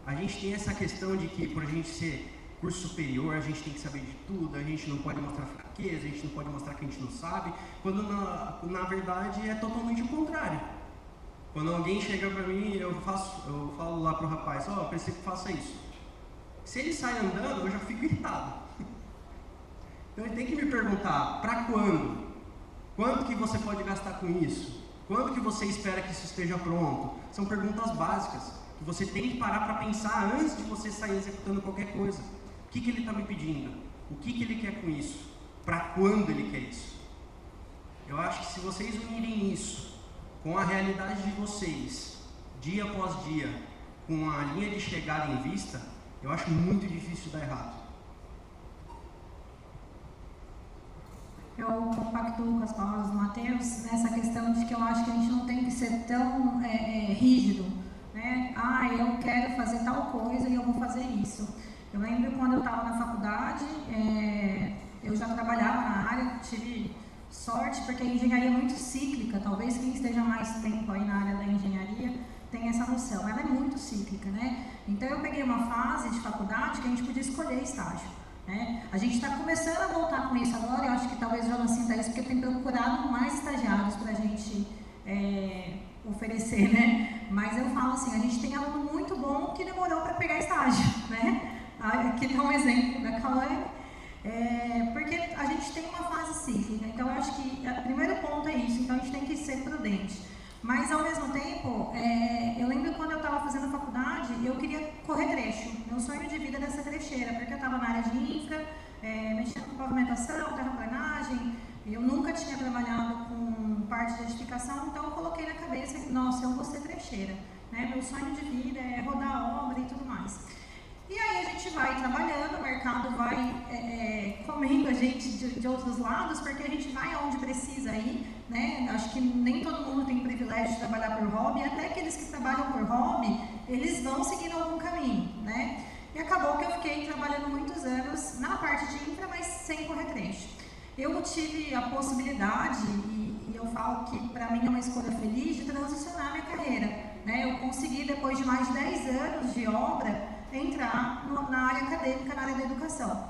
A gente tem essa questão de que, por a gente ser curso superior, a gente tem que saber de tudo, a gente não pode mostrar fraqueza, a gente não pode mostrar que a gente não sabe, quando na verdade é totalmente o contrário. Quando alguém chega para mim, eu falo lá pro rapaz, eu preciso que faça isso. Se ele sai andando, eu já fico irritado. Então ele tem que me perguntar, para quando? Quanto que você pode gastar com isso? Quando que você espera que isso esteja pronto? São perguntas básicas que você tem que parar para pensar antes de você sair executando qualquer coisa. O que ele está me pedindo? O que ele quer com isso? Para quando ele quer isso? Eu acho que se vocês unirem isso com a realidade de vocês, dia após dia, com a linha de chegada em vista, eu acho muito difícil dar errado. Eu compactuo com as palavras do Matheus nessa questão de que eu acho que a gente não tem que ser tão rígido, né? Eu quero fazer tal coisa e eu vou fazer isso. Eu lembro quando eu estava na faculdade, eu já trabalhava na área, tive sorte porque a engenharia é muito cíclica, talvez quem esteja mais tempo aí na área da engenharia tenha essa noção, ela é muito cíclica, né? Então eu peguei uma fase de faculdade que a gente podia escolher estágio. A gente está começando a voltar com isso agora, eu acho que talvez o Jonas sinta isso, porque tem procurado mais estagiários para a gente oferecer, né? Mas eu falo assim, a gente tem aluno muito bom que demorou para pegar estágio, né? Aqui está um exemplo da Cauê, porque a gente tem uma fase cíclica, então eu acho que o primeiro ponto é isso, então a gente tem que ser prudente. Mas, ao mesmo tempo, eu lembro quando eu estava fazendo faculdade, eu queria correr trecho. Meu sonho de vida era ser trecheira, porque eu estava na área de infra, mexendo com pavimentação, terraplanagem, Eu nunca tinha trabalhado com parte de edificação, então eu coloquei na cabeça, nossa, eu vou ser trecheira, né? Meu sonho de vida é rodar a obra e tudo mais. E aí a gente vai trabalhando, o mercado vai comendo a gente de outros lados, porque a gente vai aonde precisa ir, né? Acho que nem todo mundo tem o privilégio de trabalhar por hobby, até aqueles que trabalham por hobby, eles vão seguindo algum caminho, né? E acabou que eu fiquei trabalhando muitos anos na parte de infra, mas sem correr trecho. Eu tive a possibilidade, e eu falo que para mim é uma escolha feliz, de transicionar minha carreira, né? Eu consegui, depois de mais de 10 anos de obra, entrar na área acadêmica, na área da educação.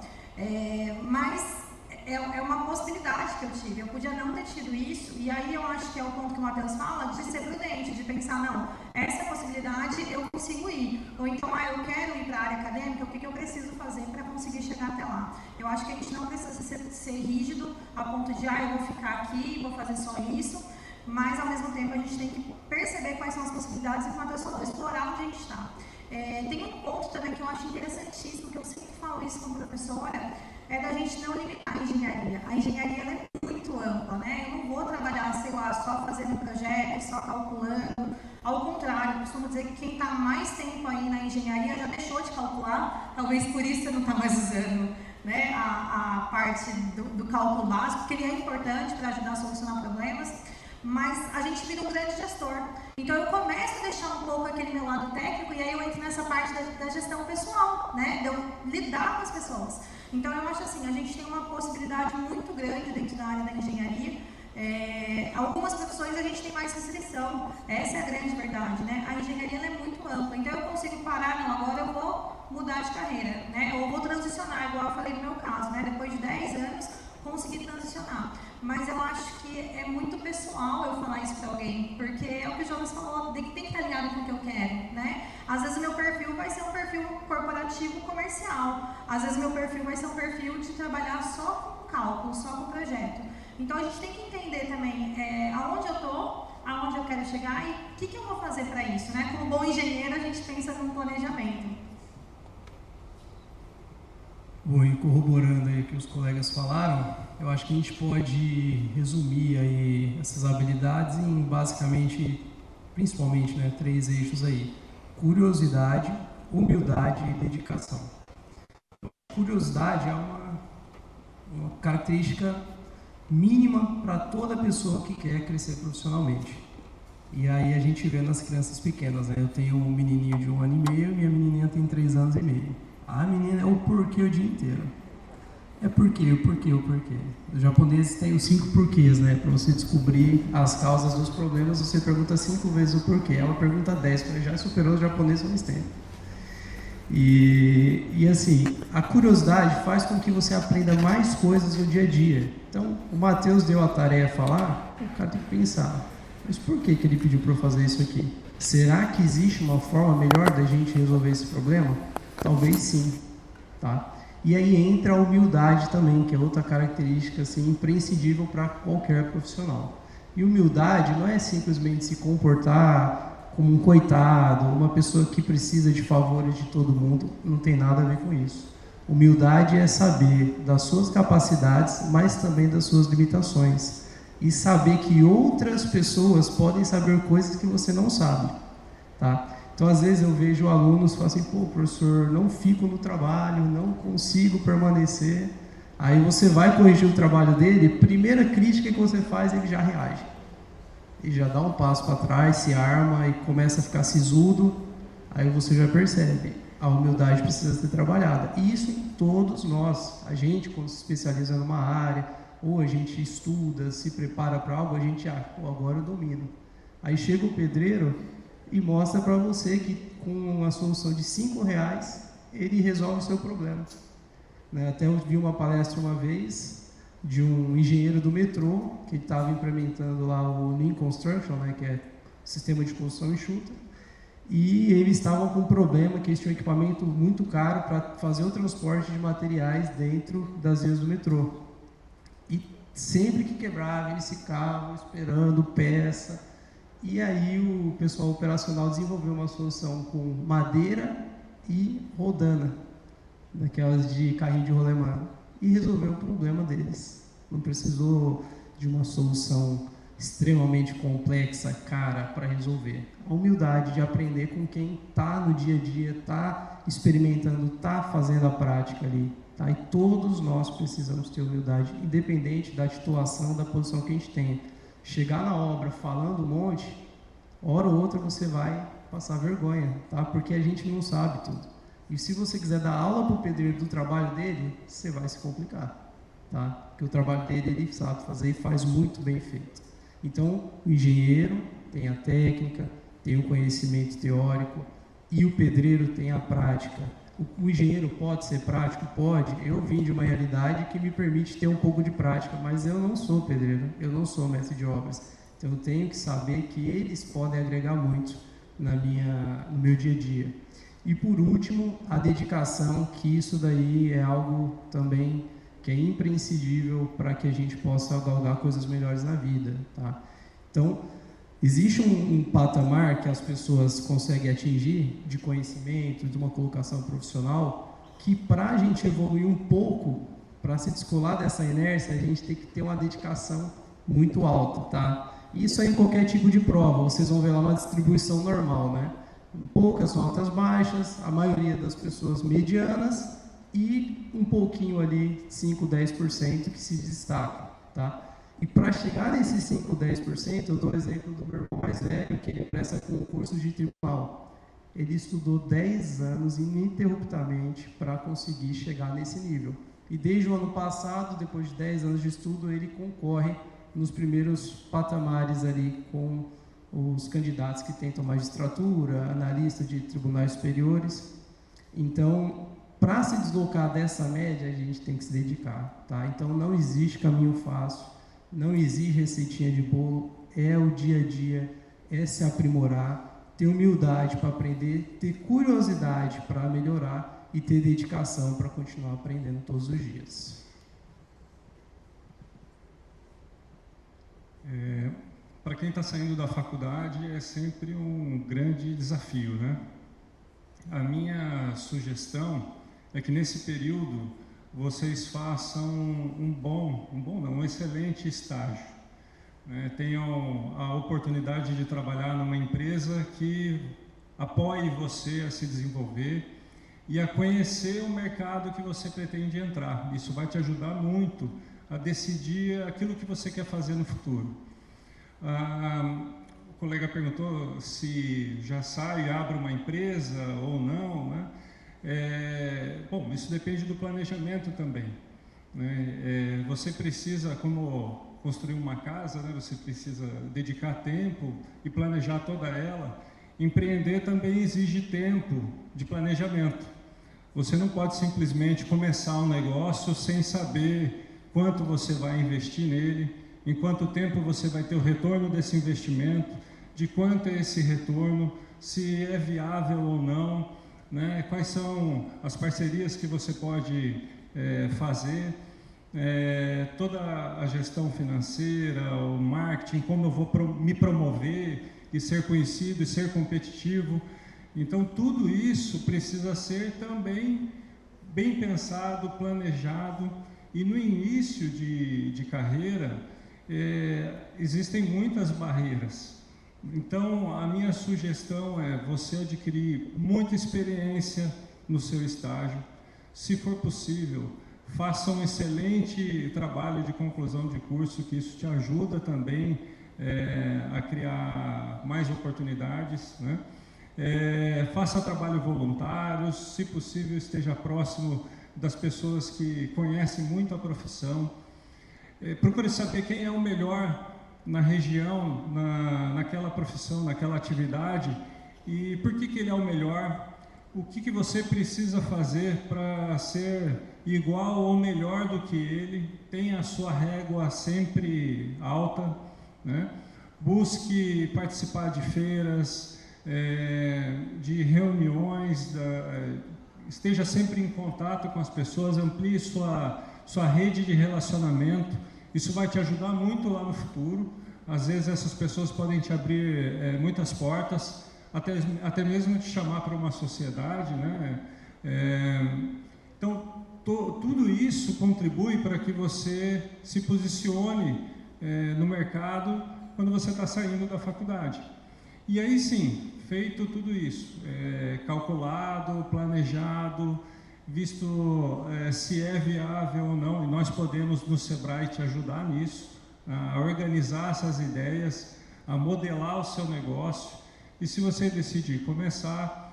Mas é uma possibilidade que eu tive. Eu podia não ter tido isso, e aí eu acho que é o ponto que o Matheus fala, de ser prudente, de pensar, não, essa possibilidade eu consigo ir. Ou então, eu quero ir para a área acadêmica, o que eu preciso fazer para conseguir chegar até lá? Eu acho que a gente não precisa ser rígido a ponto de, eu vou ficar aqui, vou fazer só isso, mas ao mesmo tempo a gente tem que perceber quais são as possibilidades e, como o Matheus falou, explorar onde a gente está. Tem um ponto também que eu acho interessantíssimo, que eu sempre falo isso como professora, é da gente não limitar a engenharia. A engenharia ela é muito ampla, né? Eu não vou trabalhar, sei lá, só fazendo projeto, só calculando. Ao contrário, eu costumo dizer que quem está mais tempo aí na engenharia já deixou de calcular, talvez por isso você não está mais usando, né, a parte do cálculo básico, porque ele é importante para ajudar a solucionar problemas, mas a gente vira um grande gestor. Então eu começo a deixar um pouco aquele meu lado técnico e aí eu entro nessa parte da gestão pessoal, né, de eu lidar com as pessoas. Então eu acho assim, a gente tem uma possibilidade muito grande dentro da área da engenharia. Algumas profissões a gente tem mais restrição, essa é a grande verdade, né? A engenharia ela é muito ampla, então eu consigo parar, não, agora eu vou mudar de carreira, né? Ou vou transicionar, igual eu falei no meu caso, né? Depois de 10 anos, consegui transicionar. Mas eu acho que é muito pessoal eu falar isso para alguém, porque é o que o Jonas falou, tem que estar alinhado com o que eu quero, né? Às vezes o meu perfil vai ser um perfil corporativo comercial, às vezes meu perfil vai ser um perfil de trabalhar só com cálculo, só com projeto. Então a gente tem que entender também aonde eu estou, aonde eu quero chegar e o que eu vou fazer para isso, né? Como bom engenheiro a gente pensa num planejamento. Bom, e corroborando aí o que os colegas falaram, eu acho que a gente pode resumir aí essas habilidades em basicamente, principalmente, né, 3 eixos aí: curiosidade, humildade e dedicação. Curiosidade é uma característica mínima para toda pessoa que quer crescer profissionalmente. E aí a gente vê nas crianças pequenas, né? Eu tenho um menininho de 1 ano e meio e minha menininha tem 3 anos e meio. A menina é o porquê o dia inteiro. É porquê, o porquê, o porquê. Os japoneses têm os 5 porquês, né? Para você descobrir as causas dos problemas, você pergunta 5 vezes o porquê. Ela pergunta 10, porque já superou os japoneses há mais tempo. E assim, a curiosidade faz com que você aprenda mais coisas no dia a dia. Então, o Matheus deu a tarefa lá, o cara tem que pensar, mas por que ele pediu para eu fazer isso aqui? Será que existe uma forma melhor da gente resolver esse problema? Talvez sim, tá? E aí entra a humildade também, que é outra característica assim, imprescindível para qualquer profissional. E humildade não é simplesmente se comportar como um coitado, uma pessoa que precisa de favores de todo mundo, não tem nada a ver com isso. Humildade é saber das suas capacidades, mas também das suas limitações. E saber que outras pessoas podem saber coisas que você não sabe, tá? Então, às vezes eu vejo alunos que falam assim, pô, professor, não fico no trabalho, não consigo permanecer. Aí você vai corrigir o trabalho dele, primeira crítica que você faz, ele já reage. Ele já dá um passo para trás, se arma e começa a ficar sisudo. Aí você já percebe, a humildade precisa ser trabalhada. E isso em todos nós. A gente, quando se especializa numa área, ou a gente estuda, se prepara para algo, a gente pô, agora eu domino. Aí chega o pedreiro e mostra para você que com uma solução de R$5, ele resolve o seu problema. Né? Até eu vi uma palestra uma vez de um engenheiro do metrô que estava implementando lá o Lean Construction, né, que é sistema de construção enxuta, e eles estavam com um problema que eles tinham um equipamento muito caro para fazer o transporte de materiais dentro das vias do metrô. E sempre que quebrava, eles ficavam esperando peça. E aí o pessoal operacional desenvolveu uma solução com madeira e rodana, daquelas de carrinho de rolemã, e resolveu o problema deles. não precisou de uma solução extremamente complexa, cara, para resolver. A humildade de aprender com quem está no dia a dia, está experimentando, está fazendo a prática ali. Tá? E todos nós precisamos ter humildade, independente da titulação, da posição que a gente tenha. Chegar na obra falando um monte, hora ou outra você vai passar vergonha, tá? Porque a gente não sabe tudo. E se você quiser dar aula para o pedreiro do trabalho dele, você vai se complicar, tá? Porque o trabalho dele ele sabe fazer e faz muito bem feito. Então, o engenheiro tem a técnica, tem o conhecimento teórico e o pedreiro tem a prática. O engenheiro pode ser prático? Pode. Eu vim de uma realidade que me permite ter um pouco de prática, mas eu não sou pedreiro, eu não sou mestre de obras. Então, eu tenho que saber que eles podem agregar muito no meu dia a dia. E, por último, a dedicação, que isso daí é algo também que é imprescindível para que a gente possa galgar coisas melhores na vida, tá? Então, existe um patamar que as pessoas conseguem atingir de conhecimento, de uma colocação profissional, que para a gente evoluir um pouco, para se descolar dessa inércia, a gente tem que ter uma dedicação muito alta, tá? Isso é em qualquer tipo de prova, vocês vão ver lá uma distribuição normal, né? Poucas notas baixas, a maioria das pessoas medianas e um pouquinho ali, 5, 10% que se destaca, tá? E para chegar nesses 5, 10%, eu dou o exemplo do meu irmão mais velho, que ele presta concurso de tribunal. Ele estudou 10 anos ininterruptamente para conseguir chegar nesse nível. E desde o ano passado, depois de 10 anos de estudo, ele concorre nos primeiros patamares ali com os candidatos que tentam magistratura, analista de tribunais superiores. Então, para se deslocar dessa média, a gente tem que se dedicar, tá? Então, não existe caminho fácil, não existe receitinha de bolo, é o dia a dia, é se aprimorar, ter humildade para aprender, ter curiosidade para melhorar e ter dedicação para continuar aprendendo todos os dias. Para quem está saindo da faculdade é sempre um grande desafio, né? A minha sugestão é que nesse período vocês façam um excelente estágio, né? Tenham a oportunidade de trabalhar numa empresa que apoie você a se desenvolver e a conhecer o mercado que você pretende entrar. Isso vai te ajudar muito a decidir aquilo que você quer fazer no futuro. O colega perguntou se já sai e abre uma empresa ou não, né? Bom, isso depende do planejamento também, né? Você precisa, como construir uma casa, né? Você precisa dedicar tempo e planejar toda ela. Empreender também exige tempo de planejamento. Você não pode simplesmente começar um negócio sem saber quanto você vai investir nele, em quanto tempo você vai ter o retorno desse investimento, de quanto é esse retorno, se é viável ou não, né? Quais são as parcerias que você pode fazer, toda a gestão financeira, o marketing, como eu vou me promover e ser conhecido e ser competitivo. Então, tudo isso precisa ser também bem pensado, planejado, e no início de carreira existem muitas barreiras. Então, a minha sugestão é você adquirir muita experiência no seu estágio. Se for possível, faça um excelente trabalho de conclusão de curso, que isso te ajuda também a criar mais oportunidades, né? Faça trabalho voluntário, se possível esteja próximo das pessoas que conhecem muito a profissão. Procure saber quem é o melhor na região, naquela profissão, naquela atividade, e por que ele é o melhor, o que você precisa fazer para ser igual ou melhor do que ele. Tenha a sua régua sempre alta, né? Busque participar de feiras, de reuniões, esteja sempre em contato com as pessoas, amplie sua rede de relacionamento. Isso vai te ajudar muito lá no futuro. Às vezes essas pessoas podem te abrir muitas portas, até mesmo te chamar para uma sociedade, né? Então, tudo isso contribui para que você se posicione no mercado quando você está saindo da faculdade. E aí sim, feito tudo isso, calculado, planejado, visto se é viável ou não, e nós podemos no Sebrae te ajudar nisso, a organizar essas ideias, a modelar o seu negócio, e se você decidir começar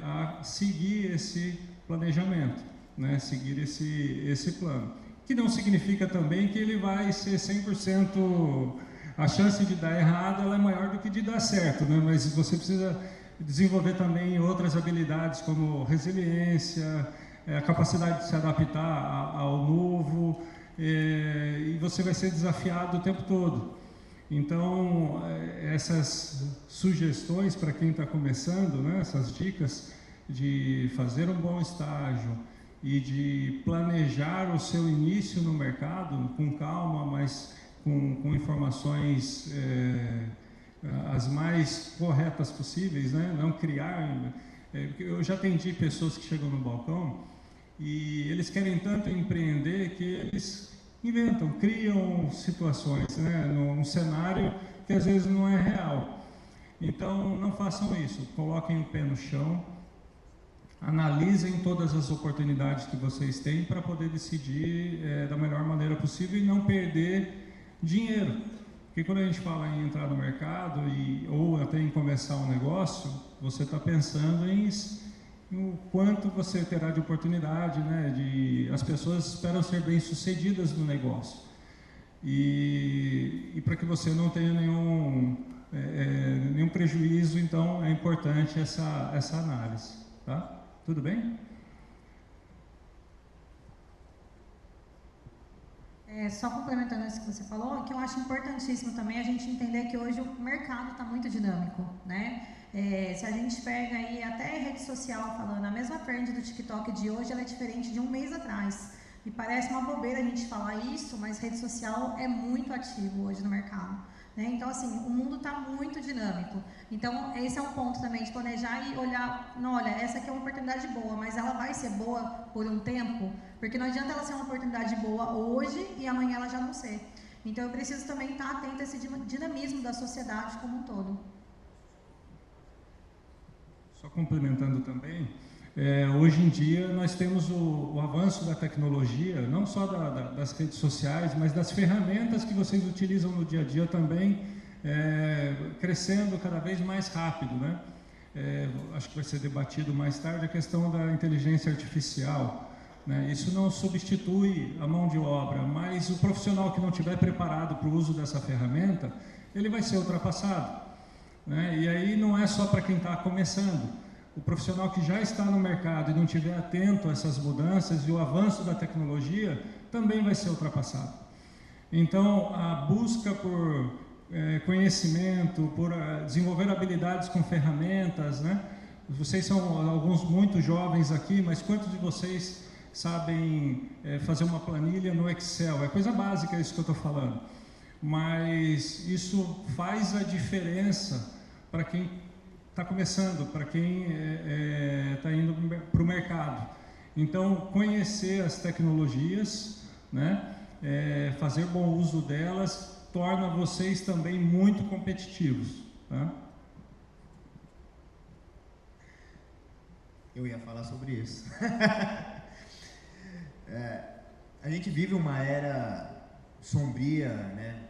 a seguir esse planejamento, né? Seguir esse plano, que não significa também que ele vai ser 100%, a chance de dar errado ela é maior do que de dar certo, né? Mas você precisa desenvolver também outras habilidades como resiliência, a capacidade de se adaptar ao novo, e você vai ser desafiado o tempo todo. Então, essas sugestões para quem está começando, né, essas dicas de fazer um bom estágio e de planejar o seu início no mercado com calma, mas com informações as mais corretas possíveis, né? Não criar... eu já atendi pessoas que chegam no balcão e eles querem tanto empreender que eles inventam, criam situações, né, num cenário que às vezes não é real. Então, não façam isso, coloquem o pé no chão, analisem todas as oportunidades que vocês têm para poder decidir da melhor maneira possível e não perder dinheiro. Porque quando a gente fala em entrar no mercado ou até em começar um negócio, você está pensando no quanto você terá de oportunidade, né? As pessoas esperam ser bem-sucedidas no negócio. E para que você não tenha nenhum prejuízo, então é importante essa análise. Tá? Tudo bem? Só complementando isso que você falou, que eu acho importantíssimo também a gente entender que hoje o mercado está muito dinâmico, né? Se a gente pega aí até rede social falando, a mesma trend do TikTok de hoje ela é diferente de um mês atrás. E parece uma bobeira a gente falar isso, mas rede social é muito ativo hoje no mercado, né? Então, assim, o mundo está muito dinâmico. Então, esse é um ponto também de planejar e olhar, não, olha, essa aqui é uma oportunidade boa, mas ela vai ser boa por um tempo, porque não adianta ela ser uma oportunidade boa hoje e amanhã ela já não ser. Então, eu preciso também estar atento a esse dinamismo da sociedade como um todo. Só complementando também, hoje em dia nós temos o avanço da tecnologia, não só das redes sociais, mas das ferramentas que vocês utilizam no dia a dia também, crescendo cada vez mais rápido, né? Acho que vai ser debatido mais tarde a questão da inteligência artificial, né? Isso não substitui a mão de obra, mas o profissional que não estiver preparado para o uso dessa ferramenta, ele vai ser ultrapassado, né? E aí não é só para quem está começando. O profissional que já está no mercado e não estiver atento a essas mudanças e o avanço da tecnologia também vai ser ultrapassado. Então, a busca por conhecimento, por desenvolver habilidades com ferramentas, né? Vocês são alguns muito jovens aqui, mas quantos de vocês sabem fazer uma planilha no Excel? É coisa básica isso que eu estou falando. Mas isso faz a diferença para quem está começando, para quem está indo para o mercado. Então, conhecer as tecnologias, né, fazer bom uso delas, torna vocês também muito competitivos. Tá? Eu ia falar sobre isso. A gente vive uma era sombria, né,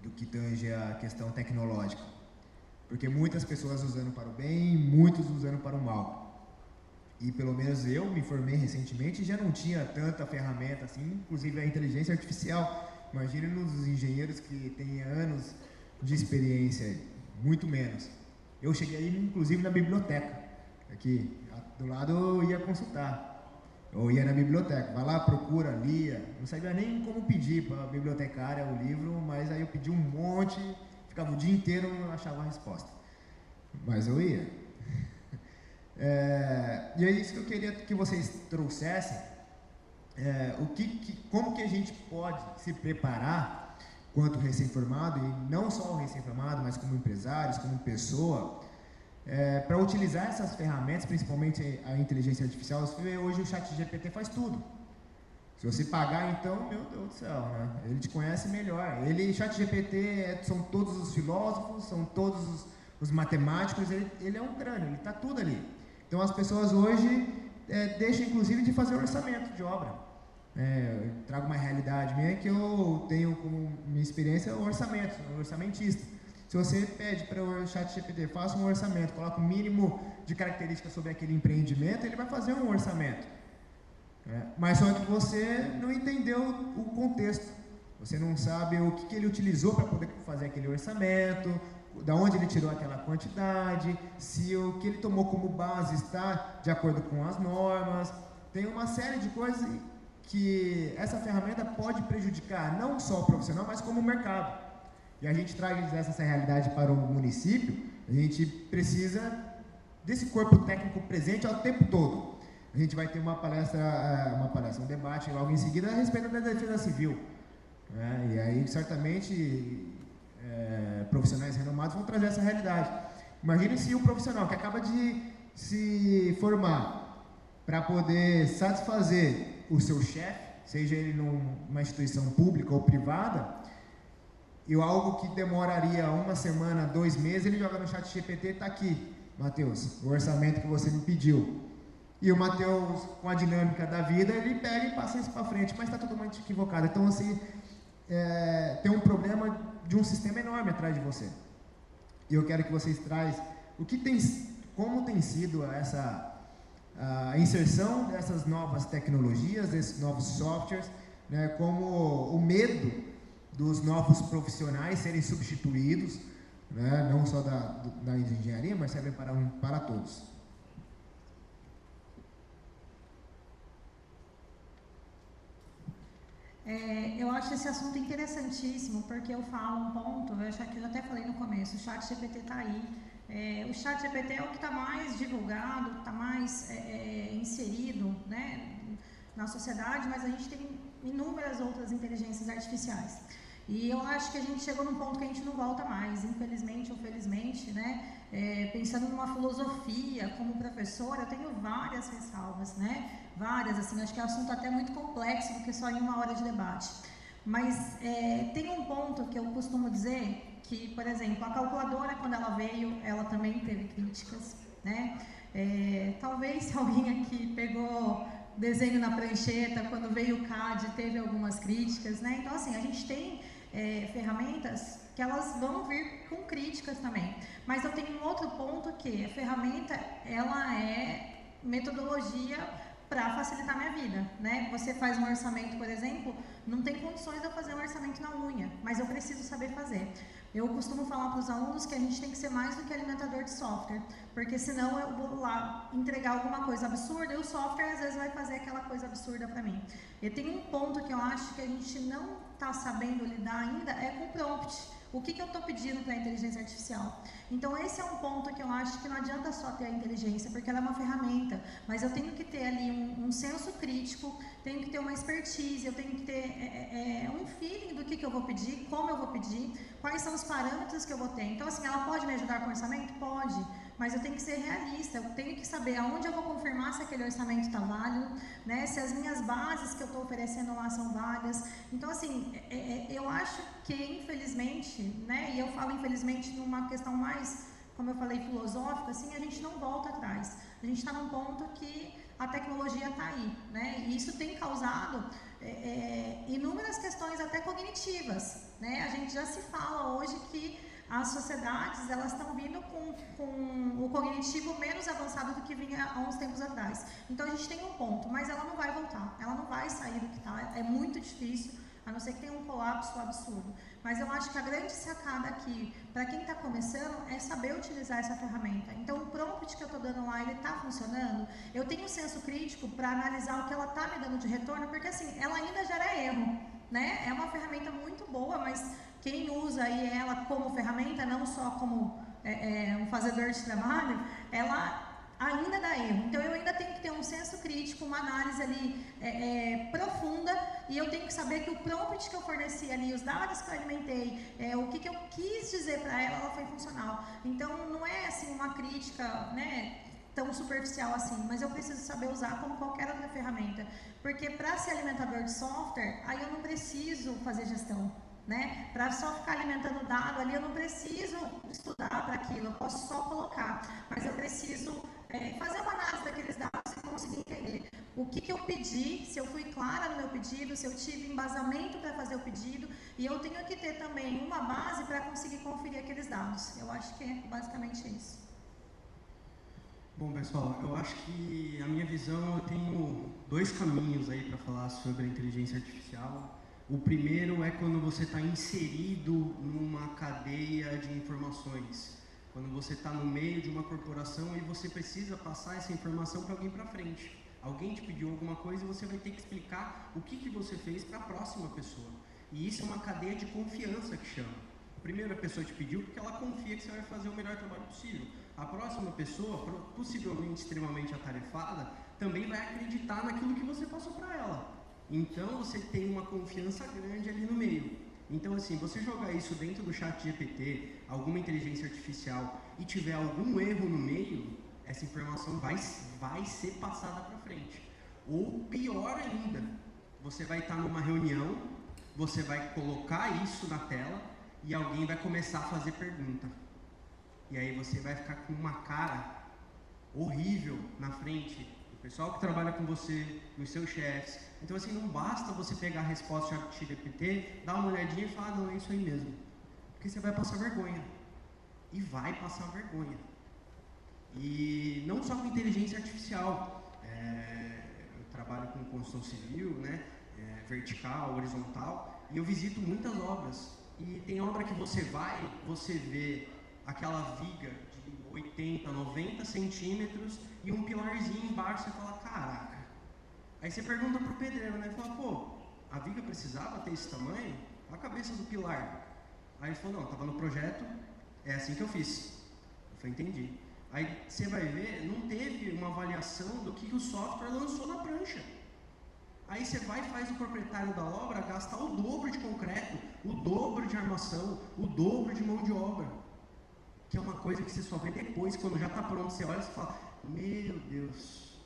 do que tange a questão tecnológica. Porque muitas pessoas usando para o bem, muitos usando para o mal. E pelo menos eu me formei recentemente e já não tinha tanta ferramenta assim, inclusive a inteligência artificial. Imagine nos engenheiros que têm anos de experiência, muito menos. Eu cheguei inclusive na biblioteca, aqui do lado eu ia consultar. Eu ia na biblioteca, vai lá, procura, lia. Não sabia nem como pedir para a bibliotecária o livro, mas aí eu pedi um monte, ficava o dia inteiro e não achava a resposta. Mas eu ia. E é isso que eu queria que vocês trouxessem. Como que a gente pode se preparar quanto recém-formado, e não só o recém-formado, mas como empresários, como pessoa, para utilizar essas ferramentas, principalmente a inteligência artificial. Você vê hoje o ChatGPT faz tudo. Se você pagar, então, meu Deus do céu, né? Ele te conhece melhor. ChatGPT são todos os filósofos, são todos os matemáticos, ele é um crânio, ele está tudo ali. Então as pessoas hoje deixam inclusive de fazer orçamento de obra. Eu trago uma realidade minha que eu tenho como minha experiência o orçamento, o orçamentista. Se você pede para o ChatGPT, faça um orçamento, coloca o mínimo de características sobre aquele empreendimento, ele vai fazer um orçamento. Mas só que você não entendeu o contexto. Você não sabe o que ele utilizou para poder fazer aquele orçamento, da onde ele tirou aquela quantidade, se o que ele tomou como base está de acordo com as normas. Tem uma série de coisas que essa ferramenta pode prejudicar não só o profissional, mas como o mercado. E a gente traz essa realidade para o município, a gente precisa desse corpo técnico presente ao tempo todo. A gente vai ter um debate logo em seguida a respeito da defesa civil. E aí, certamente, profissionais renomados vão trazer essa realidade. Imagine se o profissional que acaba de se formar para poder satisfazer o seu chefe, seja ele numa instituição pública ou privada, e algo que demoraria 1 semana, 2 meses, ele joga no ChatGPT, está aqui, Matheus, o orçamento que você me pediu. E o Matheus, com a dinâmica da vida, ele pega e passa isso para frente, mas está totalmente equivocado. Então, assim, tem um problema de um sistema enorme atrás de você. E eu quero que vocês trazem como tem sido a inserção dessas novas tecnologias, desses novos softwares, né, como o medo dos novos profissionais serem substituídos, né, não só da engenharia, mas servem para todos. Eu acho esse assunto interessantíssimo, porque eu falo um ponto, eu acho que eu até falei no começo, o ChatGPT está aí. O ChatGPT é o que está mais divulgado, está mais inserido, né, na sociedade, mas a gente tem inúmeras outras inteligências artificiais. E eu acho que a gente chegou num ponto que a gente não volta mais, infelizmente ou felizmente, né? Pensando numa filosofia, como professora, eu tenho várias ressalvas, né? Várias, assim, acho que é um assunto até muito complexo do que só em 1 hora de debate. Mas tem um ponto que eu costumo dizer, que, por exemplo, a calculadora, quando ela veio, ela também teve críticas, né? Talvez se alguém aqui pegou desenho na prancheta, quando veio o CAD, teve algumas críticas, né? Então, assim, a gente tem ferramentas que elas vão vir com críticas também. Mas eu tenho um outro ponto que a ferramenta, ela é metodologia para facilitar a minha vida, né? Você faz um orçamento, por exemplo, não tem condições de eu fazer um orçamento na unha, mas eu preciso saber fazer. Eu costumo falar para os alunos que a gente tem que ser mais do que alimentador de software, porque senão eu vou lá entregar alguma coisa absurda e o software às vezes vai fazer aquela coisa absurda para mim. E tem um ponto que eu acho que a gente não está sabendo lidar ainda, é com o prompt. O que eu estou pedindo para a inteligência artificial? Então esse é um ponto que eu acho que não adianta só ter a inteligência, porque ela é uma ferramenta, mas eu tenho que ter ali um senso crítico, tenho que ter uma expertise, eu tenho que ter um feeling do que eu vou pedir, como eu vou pedir, quais são os parâmetros que eu vou ter. Então assim, ela pode me ajudar com o orçamento? Pode, mas eu tenho que ser realista, eu tenho que saber aonde eu vou confirmar se aquele orçamento está válido, né? Se as minhas bases que eu estou oferecendo lá são válidas. Então assim, eu acho que infelizmente, né, e eu falo infelizmente numa questão mais, como eu falei, filosófica, assim, a gente não volta atrás. A gente está num ponto que a tecnologia está aí, né? E isso tem causado inúmeras questões até cognitivas, né? A gente já se fala hoje que as sociedades, elas estão vindo com o cognitivo menos avançado do que vinha há uns tempos atrás. Então a gente tem um ponto, mas ela não vai voltar, ela não vai sair do que está, é muito difícil, a não ser que tenha um colapso absurdo. Mas eu acho que a grande sacada aqui, para quem está começando, é saber utilizar essa ferramenta. Então o prompt que eu estou dando lá, ele está funcionando? Eu tenho um senso crítico para analisar o que ela está me dando de retorno, porque assim, ela ainda gera erro, né? É uma ferramenta muito boa, mas quem usa aí ela como ferramenta, não só como um fazedor de trabalho, ela ainda dá erro. Então eu ainda tenho que ter um senso crítico, uma análise ali profunda e eu tenho que saber que o prompt que eu forneci ali, os dados que eu alimentei, o que eu quis dizer para ela foi funcional. Então não é assim uma crítica, né, tão superficial assim, mas eu preciso saber usar como qualquer outra ferramenta, porque para ser alimentador de software, aí eu não preciso fazer gestão, né? Para só ficar alimentando dado ali, eu não preciso estudar para aquilo, eu posso só colocar, mas eu preciso fazer uma análise daqueles dados e conseguir entender o que eu pedi, se eu fui clara no meu pedido, se eu tive embasamento para fazer o pedido, e eu tenho que ter também uma base para conseguir conferir aqueles dados. Eu acho que é basicamente isso. Bom, pessoal, eu acho que a minha visão, eu tenho dois caminhos aí para falar sobre a inteligência artificial. O primeiro é quando você está inserido numa cadeia de informações, quando você está no meio de uma corporação e você precisa passar essa informação para alguém para frente. Alguém te pediu alguma coisa e você vai ter que explicar o que você fez para a próxima pessoa. E isso é uma cadeia de confiança que chama. Primeiro, a pessoa te pediu porque ela confia que você vai fazer o melhor trabalho possível. A próxima pessoa, possivelmente extremamente atarefada, também vai acreditar naquilo que você passou para ela. Então, você tem uma confiança grande ali no meio. Então, assim, você jogar isso dentro do chat GPT, alguma inteligência artificial, e tiver algum erro no meio, essa informação vai ser passada para frente. Ou, pior ainda, você vai estar numa reunião, você vai colocar isso na tela, e alguém vai começar a fazer pergunta. E aí você vai ficar com uma cara horrível na frente do pessoal que trabalha com você, dos seus chefes. Então assim, não basta você pegar a resposta do GPT, dar uma olhadinha e falar, não, é isso aí mesmo. Porque você vai passar vergonha. E vai passar vergonha. E não só com inteligência artificial. Eu trabalho com construção civil, né? Vertical, horizontal, e eu visito muitas obras. E tem obra que você vê aquela viga de 80, 90 centímetros e um pilarzinho embaixo, você fala, caraca. Aí você pergunta pro pedreiro, né? Fala, pô, a viga precisava ter esse tamanho? Olha a cabeça do pilar. Aí ele falou, não, estava no projeto, é assim que eu fiz. Eu falei, entendi. Aí você vai ver, não teve uma avaliação do que o software lançou na prancha. Aí você vai e faz o proprietário da obra gastar o dobro de concreto, o dobro de armação, o dobro de mão de obra. Que é uma coisa que você só vê depois, quando já está pronto, você olha e fala, meu Deus.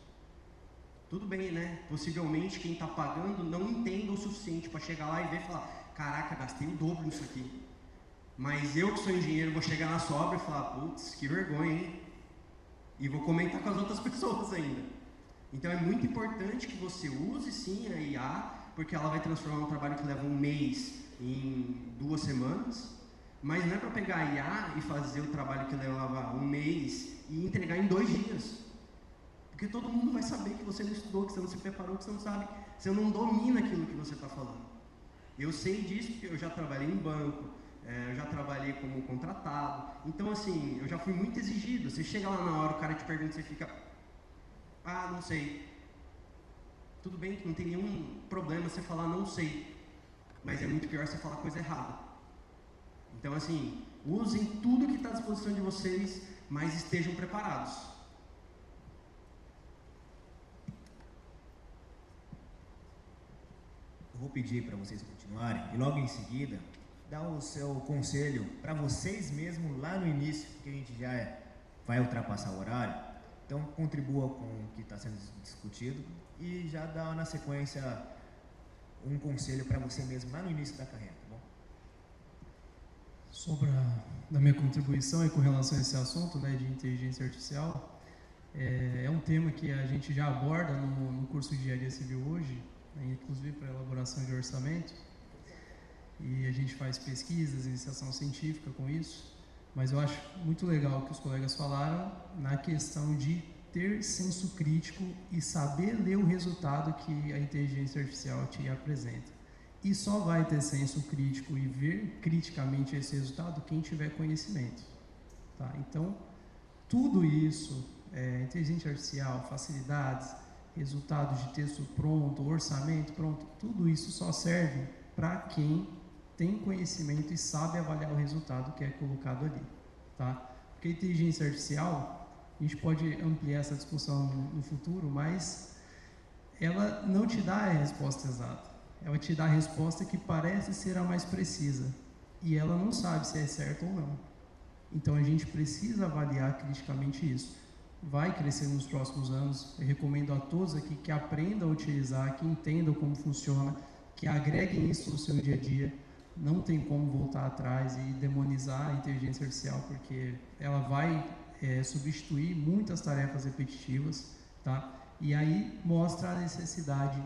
Tudo bem, né? Possivelmente quem está pagando não entenda o suficiente para chegar lá e ver e falar, caraca, gastei o dobro nisso aqui. Mas eu que sou engenheiro vou chegar na sua obra e falar, putz, que vergonha, hein? E vou comentar com as outras pessoas ainda. Então é muito importante que você use sim a IA, porque ela vai transformar um trabalho que leva um mês em 2 semanas, mas não é para pegar a IA e fazer o trabalho que levava um mês e entregar em 2 dias. Porque todo mundo vai saber que você não estudou, que você não se preparou, que você não sabe, você não domina aquilo que você está falando. Eu sei disso porque eu já trabalhei em banco, eu já trabalhei como contratado, então assim, eu já fui muito exigido. Você chega lá na hora, o cara te pergunta, você fica... Ah, não sei. Tudo bem que não tem nenhum problema você falar não sei, mas é muito pior você falar coisa errada. Então assim, usem tudo que está à disposição de vocês, mas estejam preparados. Eu vou pedir para vocês continuarem e logo em seguida dar o seu conselho para vocês mesmos lá no início, porque a gente já vai ultrapassar o horário. Então, contribua com o que está sendo discutido e já dá na sequência um conselho para você mesmo lá no início da carreira, tá bom? Sobre a minha contribuição com relação a esse assunto, né, de inteligência artificial, é um tema que a gente já aborda no curso de Engenharia Civil hoje, né, inclusive para elaboração de orçamento, e a gente faz pesquisas, iniciação científica com isso. Mas eu acho muito legal o que os colegas falaram na questão de ter senso crítico e saber ler o resultado que a inteligência artificial te apresenta. E só vai ter senso crítico e ver criticamente esse resultado quem tiver conhecimento. Tá? Então, tudo isso, inteligência artificial, facilidades, resultados de texto pronto, orçamento pronto, tudo isso só serve para quem tem conhecimento e sabe avaliar o resultado que é colocado ali, tá? Porque a inteligência artificial, a gente pode ampliar essa discussão no futuro, mas ela não te dá a resposta exata. ela te dá a resposta que parece ser a mais precisa, e ela não sabe se é certo ou não. Então a gente precisa avaliar criticamente isso. Vai crescer nos próximos anos. Eu recomendo a todos aqui que aprendam a utilizar, que entendam como funciona, que agreguem isso no seu dia a dia. Não tem como voltar atrás e demonizar a inteligência artificial, porque ela vai substituir muitas tarefas repetitivas, tá? E aí mostra a necessidade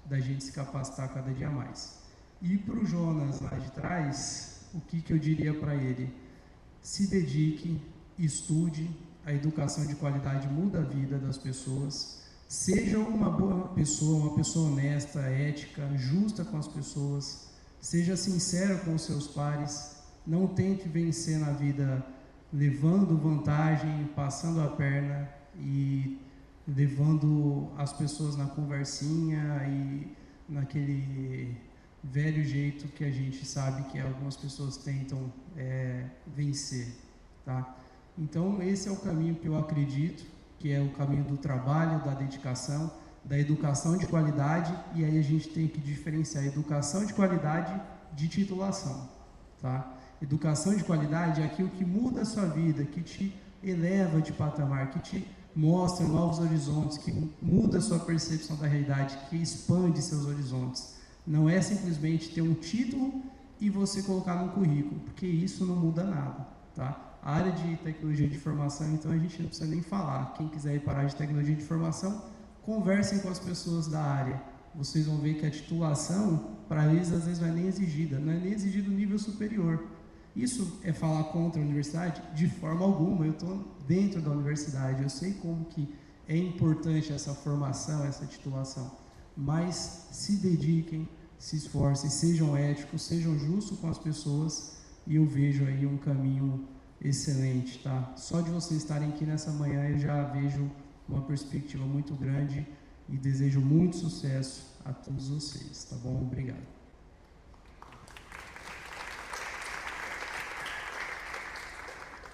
da gente se capacitar cada dia mais. E para o Jonas lá de trás, o que eu diria para ele? Se dedique, estude, a educação de qualidade muda a vida das pessoas. Seja uma boa pessoa, uma pessoa honesta, ética, justa com as pessoas. Seja sincero com os seus pares. Não tente vencer na vida levando vantagem, passando a perna e levando as pessoas na conversinha e naquele velho jeito que a gente sabe que algumas pessoas tentam vencer, tá? Então esse é o caminho que eu acredito, que é o caminho do trabalho, da dedicação, da educação de qualidade, e aí a gente tem que diferenciar educação de qualidade de titulação, tá? Educação de qualidade é aquilo que muda a sua vida, que te eleva de patamar, que te mostra novos horizontes, que muda a sua percepção da realidade, que expande seus horizontes. Não é simplesmente ter um título e você colocar no currículo, porque isso não muda nada, tá? A área de tecnologia de informação, então a gente não precisa nem falar. Quem quiser ir para a área de tecnologia de informação, conversem com as pessoas da área. Vocês vão ver que a titulação, para eles, às vezes não é nem exigida, não é nem exigido nível superior. Isso é falar contra a universidade? De forma alguma. Eu estou dentro da universidade, eu sei como que é importante essa formação, essa titulação. Mas se dediquem, se esforcem, sejam éticos, sejam justos com as pessoas, e eu vejo aí um caminho excelente, tá? Só de vocês estarem aqui nessa manhã eu já vejo uma perspectiva muito grande e desejo muito sucesso a todos vocês, tá bom? Obrigado.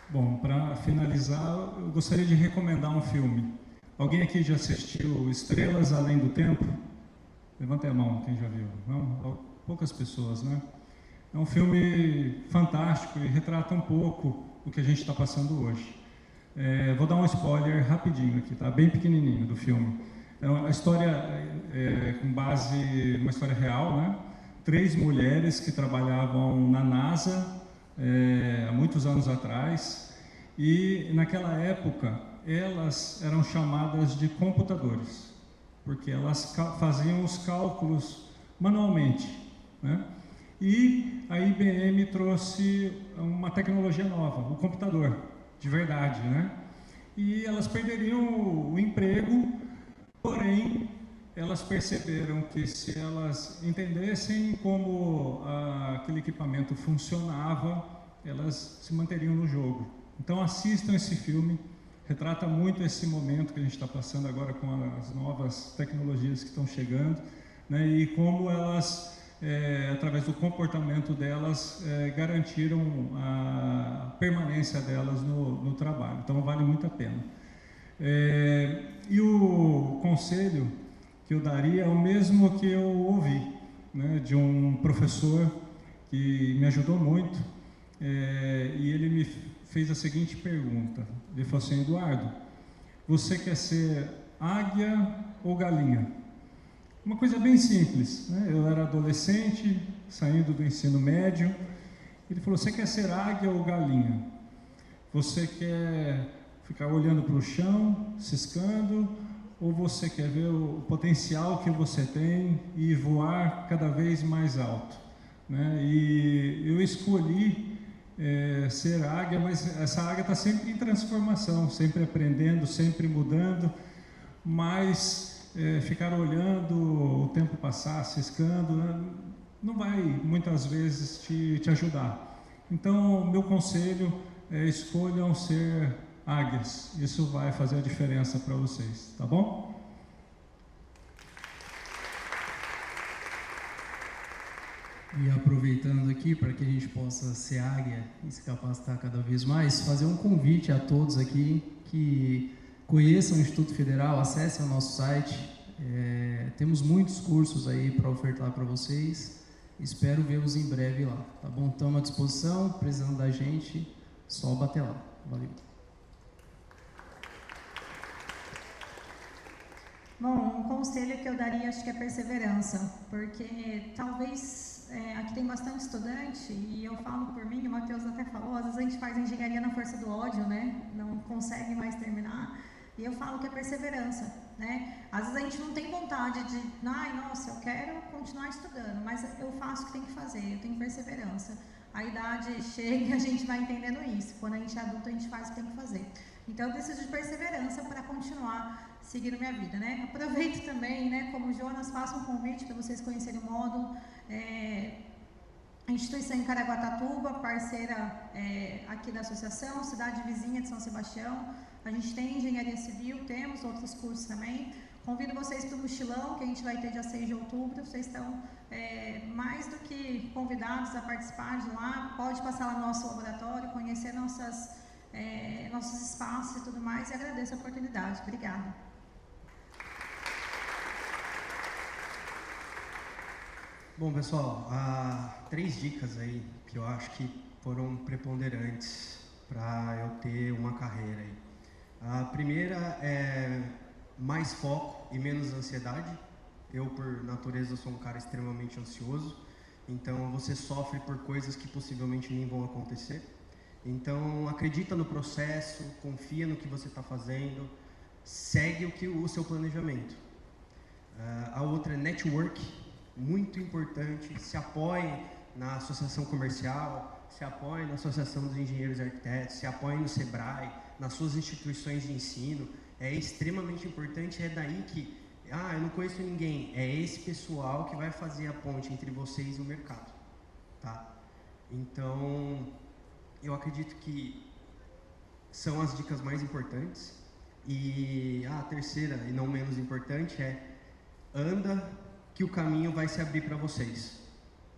Bom, para finalizar, eu gostaria de recomendar um filme. Alguém aqui já assistiu Estrelas Além do Tempo? Levanta a mão, quem já viu. Não? Poucas pessoas, né? É um filme fantástico e retrata um pouco o que a gente está passando hoje. Vou dar um spoiler rapidinho aqui, tá? Bem pequenininho do filme. A história com base numa história real, né? 3 mulheres que trabalhavam na NASA há muitos anos atrás, e naquela época elas eram chamadas de computadores, porque elas faziam os cálculos manualmente, né? E a IBM trouxe uma tecnologia nova, o computador, de verdade, né? E elas perderiam o emprego, porém, elas perceberam que se elas entendessem como aquele equipamento funcionava, elas se manteriam no jogo. Então assistam esse filme, retrata muito esse momento que a gente está passando agora com as novas tecnologias que estão chegando, né? E como elas, através do comportamento delas, garantiram a permanência delas no trabalho. Então vale muito a pena. E o conselho que eu daria é o mesmo que eu ouvi, né, de um professor que me ajudou muito, e ele me fez a seguinte pergunta. Ele falou assim: Eduardo, você quer ser águia ou galinha? Uma coisa bem simples, né? Eu era adolescente, saindo do ensino médio. Ele falou: você quer ser águia ou galinha? Você quer ficar olhando para o chão, ciscando, ou você quer ver o potencial que você tem e voar cada vez mais alto, né? E eu escolhi ser águia, mas essa águia está sempre em transformação, sempre aprendendo, sempre mudando, mas ficar olhando o tempo passar, ciscando, né, não vai muitas vezes te ajudar. Então, meu conselho é: escolham ser águias. Isso vai fazer a diferença para vocês, tá bom? E aproveitando aqui, para que a gente possa ser águia e se capacitar cada vez mais, fazer um convite a todos aqui que conheçam o Instituto Federal, acessem o nosso site. Temos muitos cursos aí para ofertar para vocês. Espero vê-los em breve lá, tá bom? Estamos à disposição, precisando da gente, só bater lá. Valeu. Bom, um conselho que eu daria, acho que é perseverança, porque talvez aqui tem bastante estudante, e eu falo por mim, o Matheus até falou, às vezes a gente faz engenharia na força do ódio, né? Não consegue mais terminar, e eu falo que é perseverança, né? Às vezes a gente não tem vontade de, ai, nossa, eu quero continuar estudando, mas eu faço o que tem que fazer, eu tenho perseverança. A idade chega e a gente vai entendendo isso. Quando a gente é adulto, a gente faz o que tem que fazer. Então, eu preciso de perseverança para continuar seguindo minha vida, né? Aproveito também, né, como o Jonas, faço um convite para vocês conhecerem o módulo. A instituição em Caraguatatuba, parceira aqui da associação, cidade vizinha de São Sebastião. A gente tem engenharia civil, temos outros cursos também. Convido vocês para o mochilão, que a gente vai ter dia 6 de outubro. Vocês estão mais do que convidados a participar de lá. Pode passar lá no nosso laboratório, conhecer nossos espaços e tudo mais. E agradeço a oportunidade. Obrigada. Bom, pessoal, há 3 dicas aí que eu acho que foram preponderantes para eu ter uma carreira aí. A primeira é mais foco e menos ansiedade. Eu, por natureza, sou um cara extremamente ansioso, então você sofre por coisas que possivelmente nem vão acontecer. Então, acredita no processo, confia no que você está fazendo, segue o seu planejamento. A outra é network, muito importante. Se apoie na associação comercial, se apoie na associação dos engenheiros e arquitetos, se apoie no Sebrae, nas suas instituições de ensino. É extremamente importante, é daí que, eu não conheço ninguém, é esse pessoal que vai fazer a ponte entre vocês e o mercado, tá? Então, eu acredito que são as dicas mais importantes. E a terceira, e não menos importante, é anda que o caminho vai se abrir para vocês.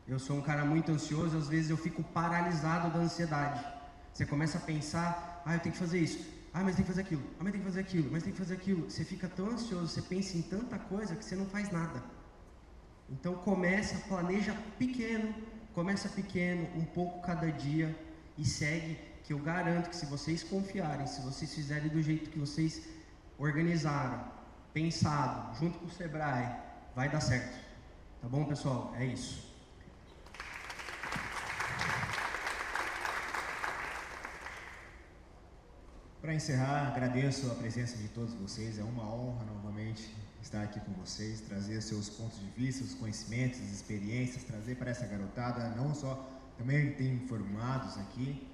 Eu sou um cara muito ansioso, às vezes eu fico paralisado da ansiedade. Você começa a pensar, eu tenho que fazer isso, mas tem que fazer aquilo, mas tem que fazer aquilo, mas tem que fazer aquilo. Você fica tão ansioso, você pensa em tanta coisa que você não faz nada. Então planeja pequeno, começa pequeno, um pouco cada dia e segue, que eu garanto que se vocês confiarem, se vocês fizerem do jeito que vocês organizaram, pensado, junto com o Sebrae, vai dar certo. Tá bom, pessoal? É isso. Para encerrar, agradeço a presença de todos vocês. É uma honra novamente estar aqui com vocês, trazer seus pontos de vista, os conhecimentos, as experiências, trazer para essa garotada, não só, também tem formados aqui.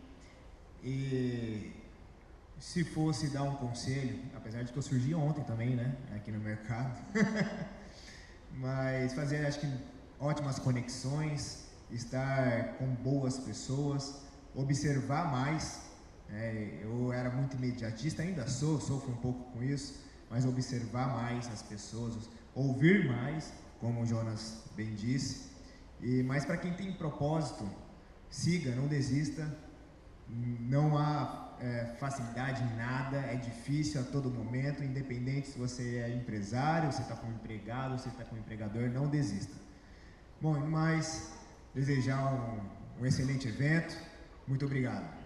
E se fosse dar um conselho, apesar de que eu surgi ontem também, né, aqui no mercado, mas fazer, acho que, ótimas conexões, estar com boas pessoas, observar mais. Eu era muito imediatista, ainda sofro um pouco com isso, mas observar mais as pessoas, ouvir mais, como o Jonas bem disse. Mas para quem tem propósito, siga, não desista. Não há facilidade em nada, é difícil a todo momento, independente se você é empresário, você está como empregado, você está como empregador, não desista. Bom, e mais, desejar um excelente evento. Muito obrigado.